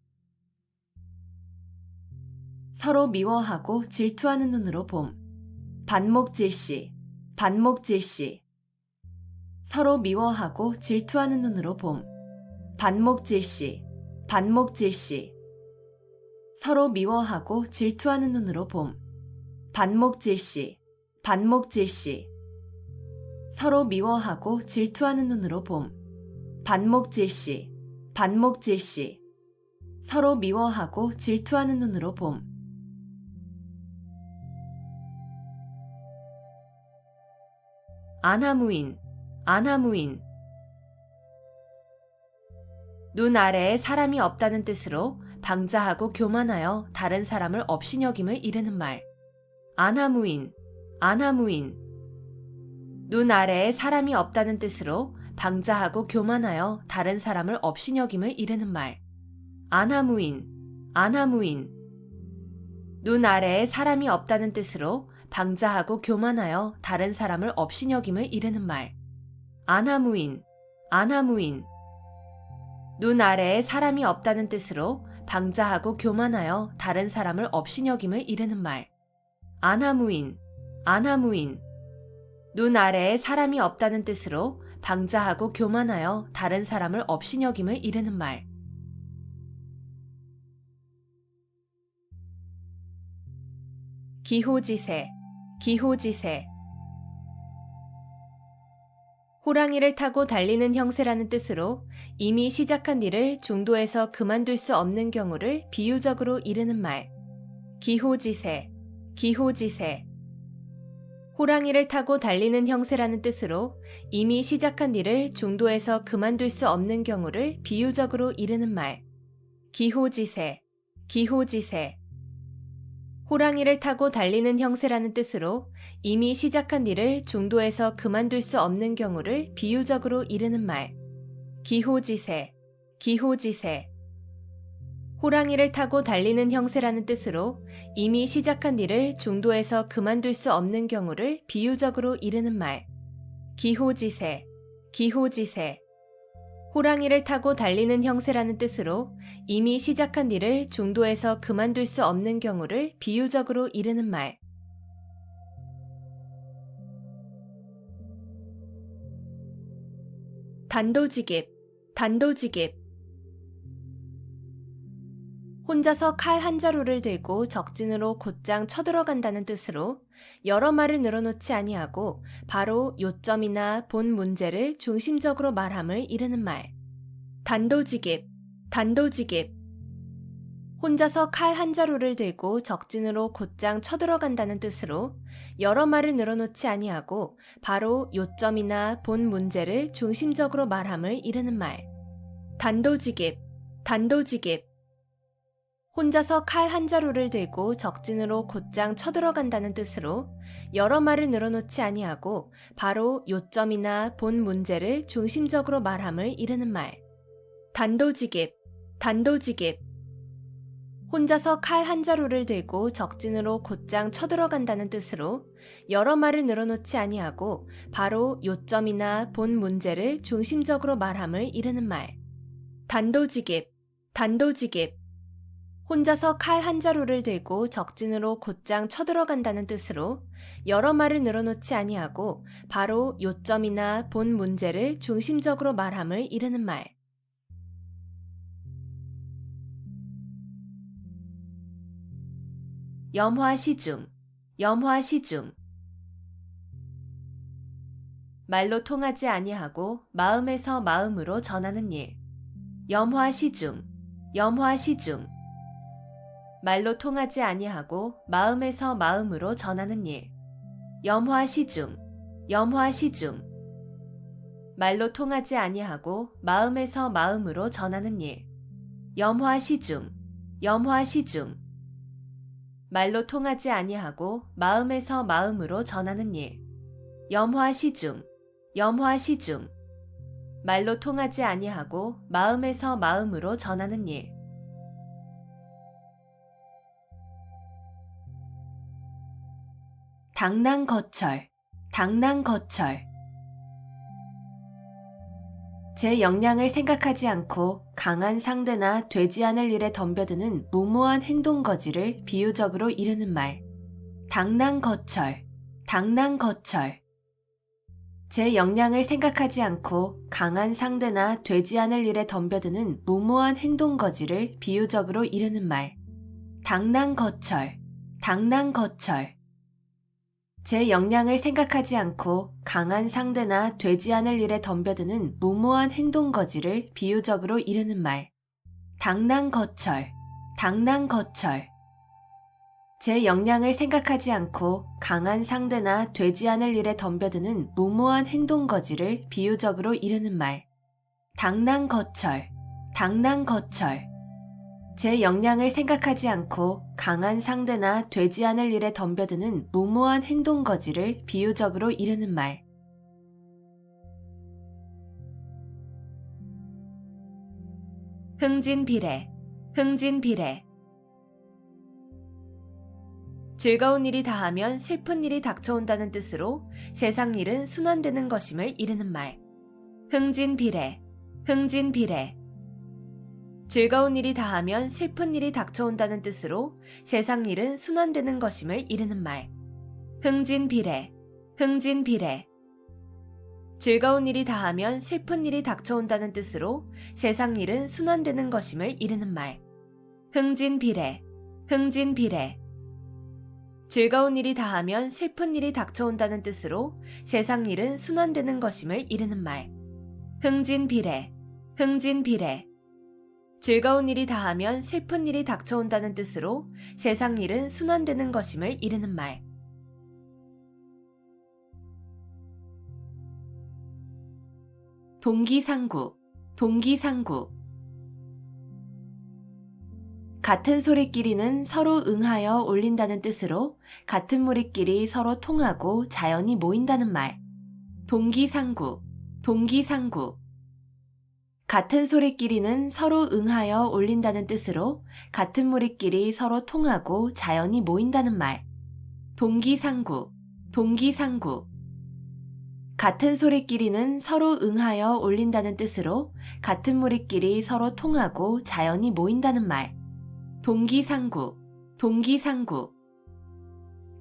서로 미워하고 질투하는 눈으로 봄. 반목질시, 반목질시. 서로 미워하고 질투하는 눈으로 봄. 반목질시, 반목질시. 서로 미워하고 질투하는 눈으로 봄. 반목질시, 반목질시. 서로 미워하고 질투하는 눈으로 봄. 반목질시, 반목질시. 서로 미워하고 질투하는 눈으로 봄. 안하무인, 안하무인. 눈 아래에 사람이 없다는 뜻으로 방자하고 교만하여 다른 사람을 업신여김을 이르는 말. 안하무인, 안하무인. 눈 아래에 사람이 없다는 뜻으로 방자하고 교만하여 다른 사람을 업신여김을 이르는 말. 안하무인, 안하무인. 눈 아래에 사람이 없다는 뜻으로 방자하고 교만하여 다른 사람을 업신여김을 이르는 말. 안하무인, 안하무인. 눈 아래에 사람이 없다는 뜻으로 방자하고 교만하여 다른 사람을 업신여김을 이르는 말. 안하무인, 안하무인. 눈 아래에 사람이 없다는 뜻으로 방자하고 교만하여 다른 사람을 업신여김을 이르는 말. 기호지세, 기호지세. 호랑이를 타고 달리는 형세라는 뜻으로 이미 시작한 일을 중도에서 그만둘 수 없는 경우를 비유적으로 이르는 말. 기호지세, 기호지세. 호랑이를 타고 달리는 형세라는 뜻으로 이미 시작한 일을 중도에서 그만둘 수 없는 경우를 비유적으로 이르는 말. 기호지세, 기호지세. 호랑이를 타고 달리는 형세라는 뜻으로 이미 시작한 일을 중도에서 그만둘 수 없는 경우를 비유적으로 이르는 말. 기호지세, 기호지세. 호랑이를 타고 달리는 형세라는 뜻으로 이미 시작한 일을 중도에서 그만둘 수 없는 경우를 비유적으로 이르는 말. 기호지세, 기호지세. 호랑이를 타고 달리는 형세라는 뜻으로 이미 시작한 일을 중도에서 그만둘 수 없는 경우를 비유적으로 이르는 말. 단도직입, 단도직입. 혼자서 칼 한 자루를 들고 적진으로 곧장 쳐들어간다는 뜻으로 여러 말을 늘어놓지 아니하고 바로 요점이나 본 문제를 중심적으로 말함을 이르는 말. 단도직입, 단도직입. 혼자서 칼 한 자루를 들고 적진으로 곧장 쳐들어간다는 뜻으로 여러 말을 늘어놓지 아니하고 바로 요점이나 본 문제를 중심적으로 말함을 이르는 말. 단도직입, 단도직입. 혼자서 칼 한 자루를 들고 적진으로 곧장 쳐들어간다는 뜻으로 여러 말을 늘어놓지 아니하고 바로 요점이나 본 문제를 중심적으로 말함을 이르는 말. 단도직입, 단도직입. 혼자서 칼 한 자루를 들고 적진으로 곧장 쳐들어간다는 뜻으로 여러 말을 늘어놓지 아니하고 바로 요점이나 본 문제를 중심적으로 말함을 이르는 말. 단도직입, 단도직입. 혼자서 칼 한 자루를 들고 적진으로 곧장 쳐들어간다는 뜻으로 여러 말을 늘어놓지 아니하고 바로 요점이나 본 문제를 중심적으로 말함을 이르는 말. 염화시중, 염화시중. 말로 통하지 아니하고 마음에서 마음으로 전하는 일. 염화시중, 염화시중. 말로 통하지 아니하고 마음에서 마음으로 전하는 일. 염화시중, 염화시중. 말로 통하지 아니하고 마음에서 마음으로 전하는 일. 염화시중, 염화시중. 말로 통하지 아니하고 마음에서 마음으로 전하는 일. 염화시중, 염화시중. 말로 통하지 아니하고 마음에서 마음으로 전하는 일. 당랑거철, 당랑거철. 제 역량을 생각하지 않고 강한 상대나 되지 않을 일에 덤벼드는 무모한 행동거지를 비유적으로 이르는 말. 당랑거철, 당랑거철. 제 역량을 생각하지 않고 강한 상대나 되지 않을 일에 덤벼드는 무모한 행동거지를 비유적으로 이르는 말. 당랑거철, 당랑거철. 제 역량을 생각하지 않고 강한 상대나 되지 않을 일에 덤벼드는 무모한 행동거지를 비유적으로 이르는 말. 당랑거철, 당랑거철. 제 역량을 생각하지 않고 강한 상대나 되지 않을 일에 덤벼드는 무모한 행동거지를 비유적으로 이르는 말. 당랑거철, 당랑거철. 제 역량을 생각하지 않고 강한 상대나 되지 않을 일에 덤벼드는 무모한 행동거지를 비유적으로 이르는 말. 흥진비례, 흥진비례. 즐거운 일이 다하면 슬픈 일이 닥쳐온다는 뜻으로 세상 일은 순환되는 것임을 이르는 말. 흥진비례, 흥진비례. 즐거운 일이 다하면 슬픈 일이 닥쳐온다는 뜻으로 세상 일은 순환되는 것임을 이르는 말. 흥진비례, 흥진비례. 즐거운 일이 다하면 슬픈 일이 닥쳐온다는 뜻으로 세상 일은 순환되는 것임을 이르는 말. 흥진비례, 흥진비례. 즐거운 일이 다하면 슬픈 일이 닥쳐온다는 뜻으로 세상 일은 순환되는 것임을 이르는 말. 흥진비례, 흥진비례. 즐거운 일이 다하면 슬픈 일이 닥쳐온다는 뜻으로 세상 일은 순환되는 것임을 이르는 말. 동기상구, 동기상구. 같은 소리끼리는 서로 응하여 올린다는 뜻으로 같은 무리끼리 서로 통하고 자연히 모인다는 말. 동기상구, 동기상구. 같은 소리끼리는 서로 응하여 올린다는 뜻으로 같은 무리끼리 서로 통하고 자연히 모인다는 말. 동기상구, 동기상구. 같은 소리끼리는 서로 응하여 올린다는 뜻으로 같은 무리끼리 서로 통하고 자연히 모인다는 말. 동기상구, 동기상구.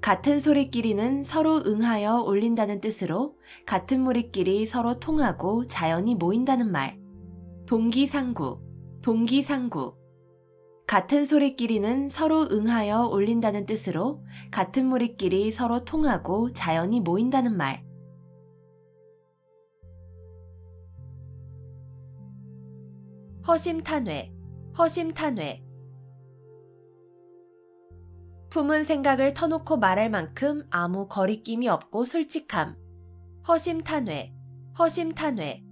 같은 소리끼리는 서로 응하여 올린다는 뜻으로 같은 무리끼리 서로 통하고 자연히 모인다는 말. 동기상구, 동기상구. 같은 소리끼리는 서로 응하여 올린다는 뜻으로 같은 무리끼리 서로 통하고 자연히 모인다는 말. 허심탄회, 허심탄회. 품은 생각을 터놓고 말할 만큼 아무 거리낌이 없고 솔직함. 허심탄회, 허심탄회.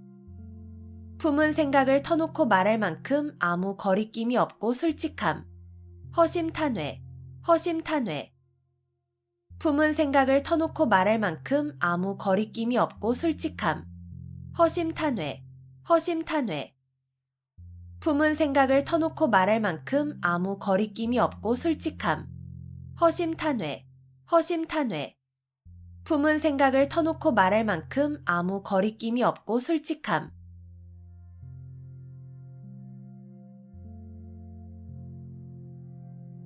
품은 생각을 터놓고 말할 만큼 아무 거리낌이 없고 솔직함. 허심탄회, 허심탄회. 품은 생각을 터놓고 말할 만큼 아무 거리낌이 없고 솔직함. 허심탄회, 허심탄회. 품은 생각을 터놓고 말할 만큼 아무 거리낌이 없고 솔직함. 허심탄회, 허심탄회. 품은 생각을 터놓고 말할 만큼 아무 거리낌이 없고 솔직함.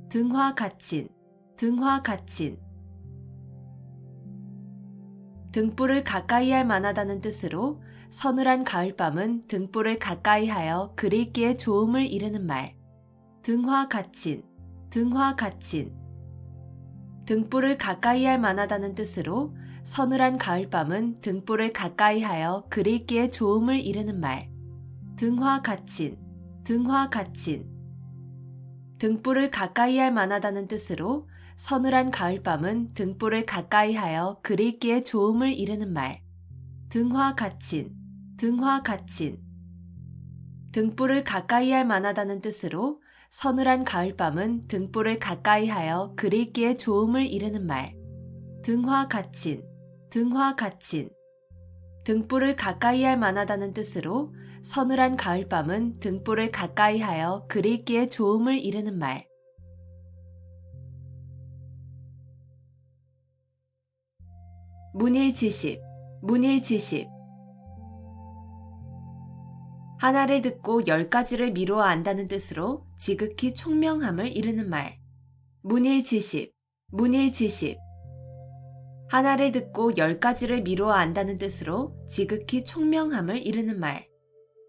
등화가친, 등화가친. 등불을 가까이 할 만하다는 뜻으로 서늘한 가을밤은 등불을 가까이 하여 그릴기에 좋음을 이르는 말. 등화가친, 등화가친. 등불을 가까이 할 만하다는 뜻으로 서늘한 가을밤은 등불을 가까이 하여 그릴기에 좋음을 이르는 말. 등화가친, 등화가친. 등불을 가까이 할 만하다는 뜻으로 서늘한 가을밤은 등불을 가까이 하여 그릴기에 좋음을 이르는 말. 등화가친, 등화가친. 등불을 가까이 할 만하다는 뜻으로 서늘한 가을밤은 등불을 가까이 하여 그릴기에 좋음을 이르는 말. 등화가친, 등화가친. 등불을 가까이 할 만하다는 뜻으로 서늘한 가을밤은 등불을 가까이 하여 그릴기에 좋음을 이르는 말. 문일지십, 문일지십. 하나를 듣고 10가지를 미루어 안다는 뜻으로 지극히 총명함을 이르는 말. 문일지십, 문일지십. 하나를 듣고 10가지를 미루어 안다는 뜻으로 지극히 총명함을 이르는 말.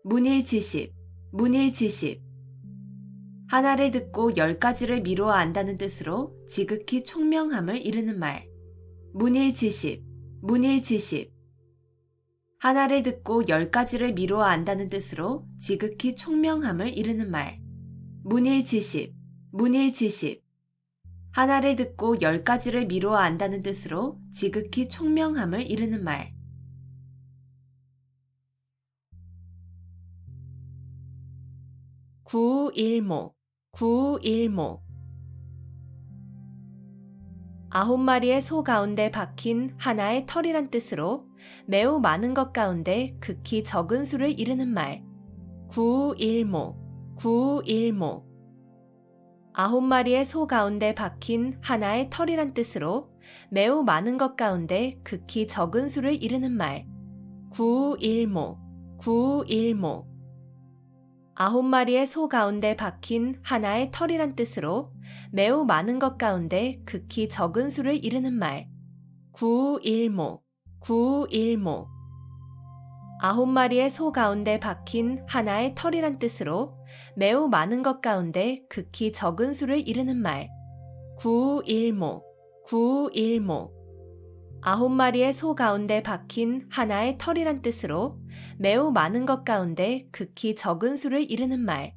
문일지십, 문일지십. 하나를 듣고 10가지를 미루어 안다는 뜻으로 지극히 총명함을 이르는 말. 문일지십, 문일지십. 하나를 듣고 10가지를 미루어 안다는 뜻으로 지극히 총명함을 이르는 말. 문일지십, 문일지십. 하나를 듣고 10가지를 미루어 안다는 뜻으로 지극히 총명함을 이르는 말. 구일목, 구일목. 9마리의 소 가운데 박힌 하나의 털이란 뜻으로 매우 많은 것 가운데 극히 적은 수를 이르는 말. 구일목, 구일목. 9마리의 소 가운데 박힌 하나의 털이란 뜻으로 매우 많은 것 가운데 극히 적은 수를 이르는 말. 구일목, 구일목. 9마리의 소 가운데 박힌 하나의 털이란 뜻으로 매우 많은 것 가운데 극히 적은 수를 이르는 말. 구일목, 구일목. 9마리의 소 가운데 박힌 하나의 털이란 뜻으로 매우 많은 것 가운데 극히 적은 수를 이르는 말. 구일목, 구일목. 9마리의 소 가운데 박힌 하나의 털이란 뜻으로 매우 많은 것 가운데 극히 적은 수를 이르는 말.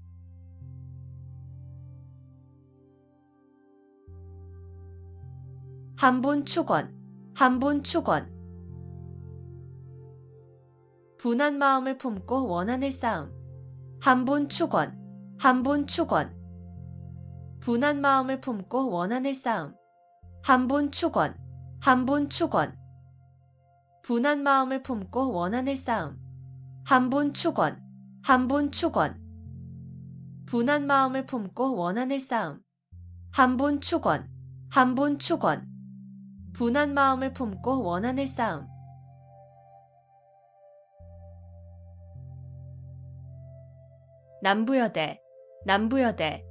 한분 축원, 한분 축원. 분한 마음을 품고 원한을 쌓음. 한분 축원, 한분 축원. 분한 마음을 품고 원한을 쌓음. 한분 축원, 한분 축원. 분한 마음을 품고 원한을 쌓음. 한분 축원, 한분 축원. 분한 마음을 품고 원한을 쌓음. 한분 축원, 한분 축원. 분한 마음을 품고 원한을 쌓음. 남부여대, 남부여대.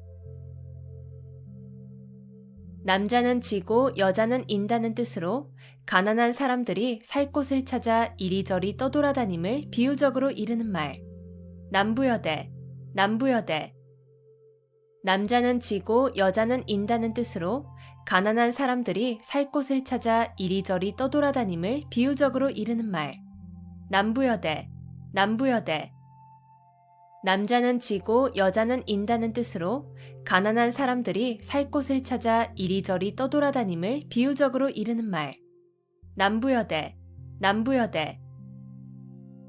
남자는 지고 여자는 인다는 뜻으로 가난한 사람들이 살 곳을 찾아 이리저리 떠돌아다님을 비유적으로 이르는 말. 남부여대, 남부여대. 남자는 지고 여자는 인다는 뜻으로 가난한 사람들이 살 곳을 찾아 이리저리 떠돌아다님을 비유적으로 이르는 말. 남부여대, 남부여대. 남자는 지고 여자는 인다는 뜻으로 가난한 사람들이 살 곳을 찾아 이리저리 떠돌아다님을 비유적으로 이르는 말. 남부여대, 남부여대.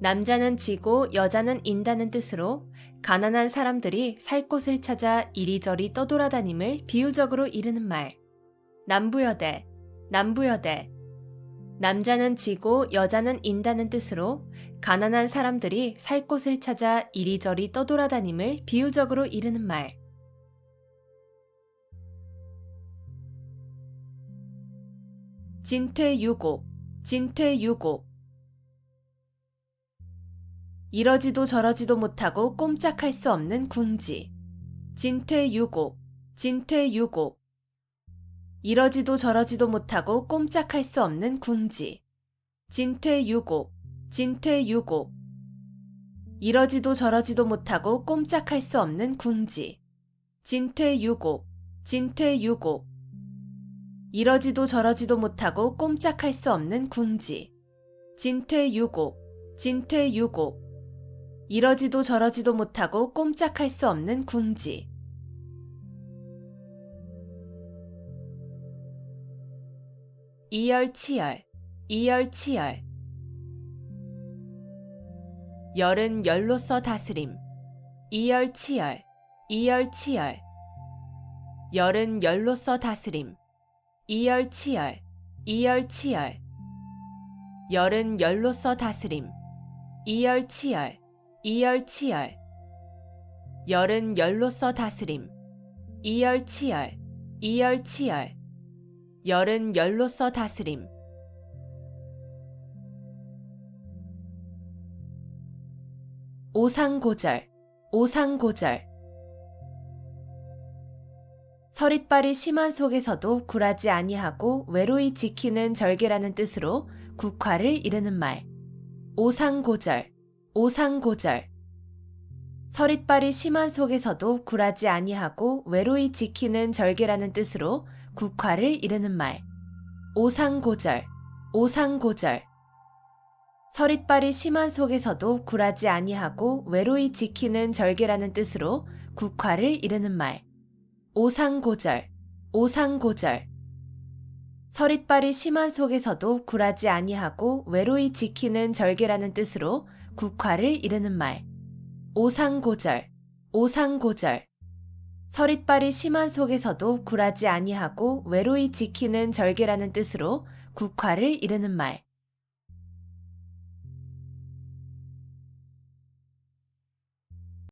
남자는 지고 여자는 인다는 뜻으로 가난한 사람들이 살 곳을 찾아 이리저리 떠돌아다님을 비유적으로 이르는 말. 남부여대, 남부여대. 남자는 지고 여자는 인다는 뜻으로 가난한 사람들이 살 곳을 찾아 이리저리 떠돌아다님을 비유적으로 이르는 말. 진퇴유곡, 진퇴유곡. 이러지도 저러지도 못하고 꼼짝할 수 없는 궁지. 진퇴유곡, 진퇴유곡. 이러지도 저러지도 못하고 꼼짝할 수 없는 궁지. 진퇴유곡, 진퇴유곡. 이러지도 저러지도 못하고 꼼짝할 수 없는 궁지. 진퇴유곡, 진퇴유곡. 이러지도 저러지도 못하고 꼼짝할 수 없는 궁지. 진퇴유곡, 진퇴유곡. 이러지도 저러지도 못하고 꼼짝할 수 없는 궁지. 이열치열, 이열치열. 열은 열로서 다스림. 이열치열, 이열치열. 열은 열로서 다스림. 이열치열, 이열치열. 열은 열로서 다스림. 이열치열, 이열치열. 열은 열로서 다스림. 이열치열, 이열치열. 열은 열로서 다스림. 오상고절, 오상고절. 서릿발이 심한 속에서도 굴하지 아니하고 외로이 지키는 절개라는 뜻으로 국화를 이르는 말. 오상고절, 오상고절. 서릿발이 심한 속에서도 굴하지 아니하고 외로이 지키는 절개라는 뜻으로 국화를 이르는 말. 오상고절, 오상고절. 서릿발이 심한 속에서도 굴하지 아니하고 외로이 지키는 절개라는 뜻으로 국화를 이르는 말. 오상고절, 오상고절. 서릿발이 심한 속에서도 굴하지 아니하고 외로이 지키는 절개라는 뜻으로 국화를 이르는 말. 오상고절, 오상고절. 서릿발이 심한 속에서도 굴하지 아니하고 외로이 지키는 절개라는 뜻으로 국화를 이르는 말.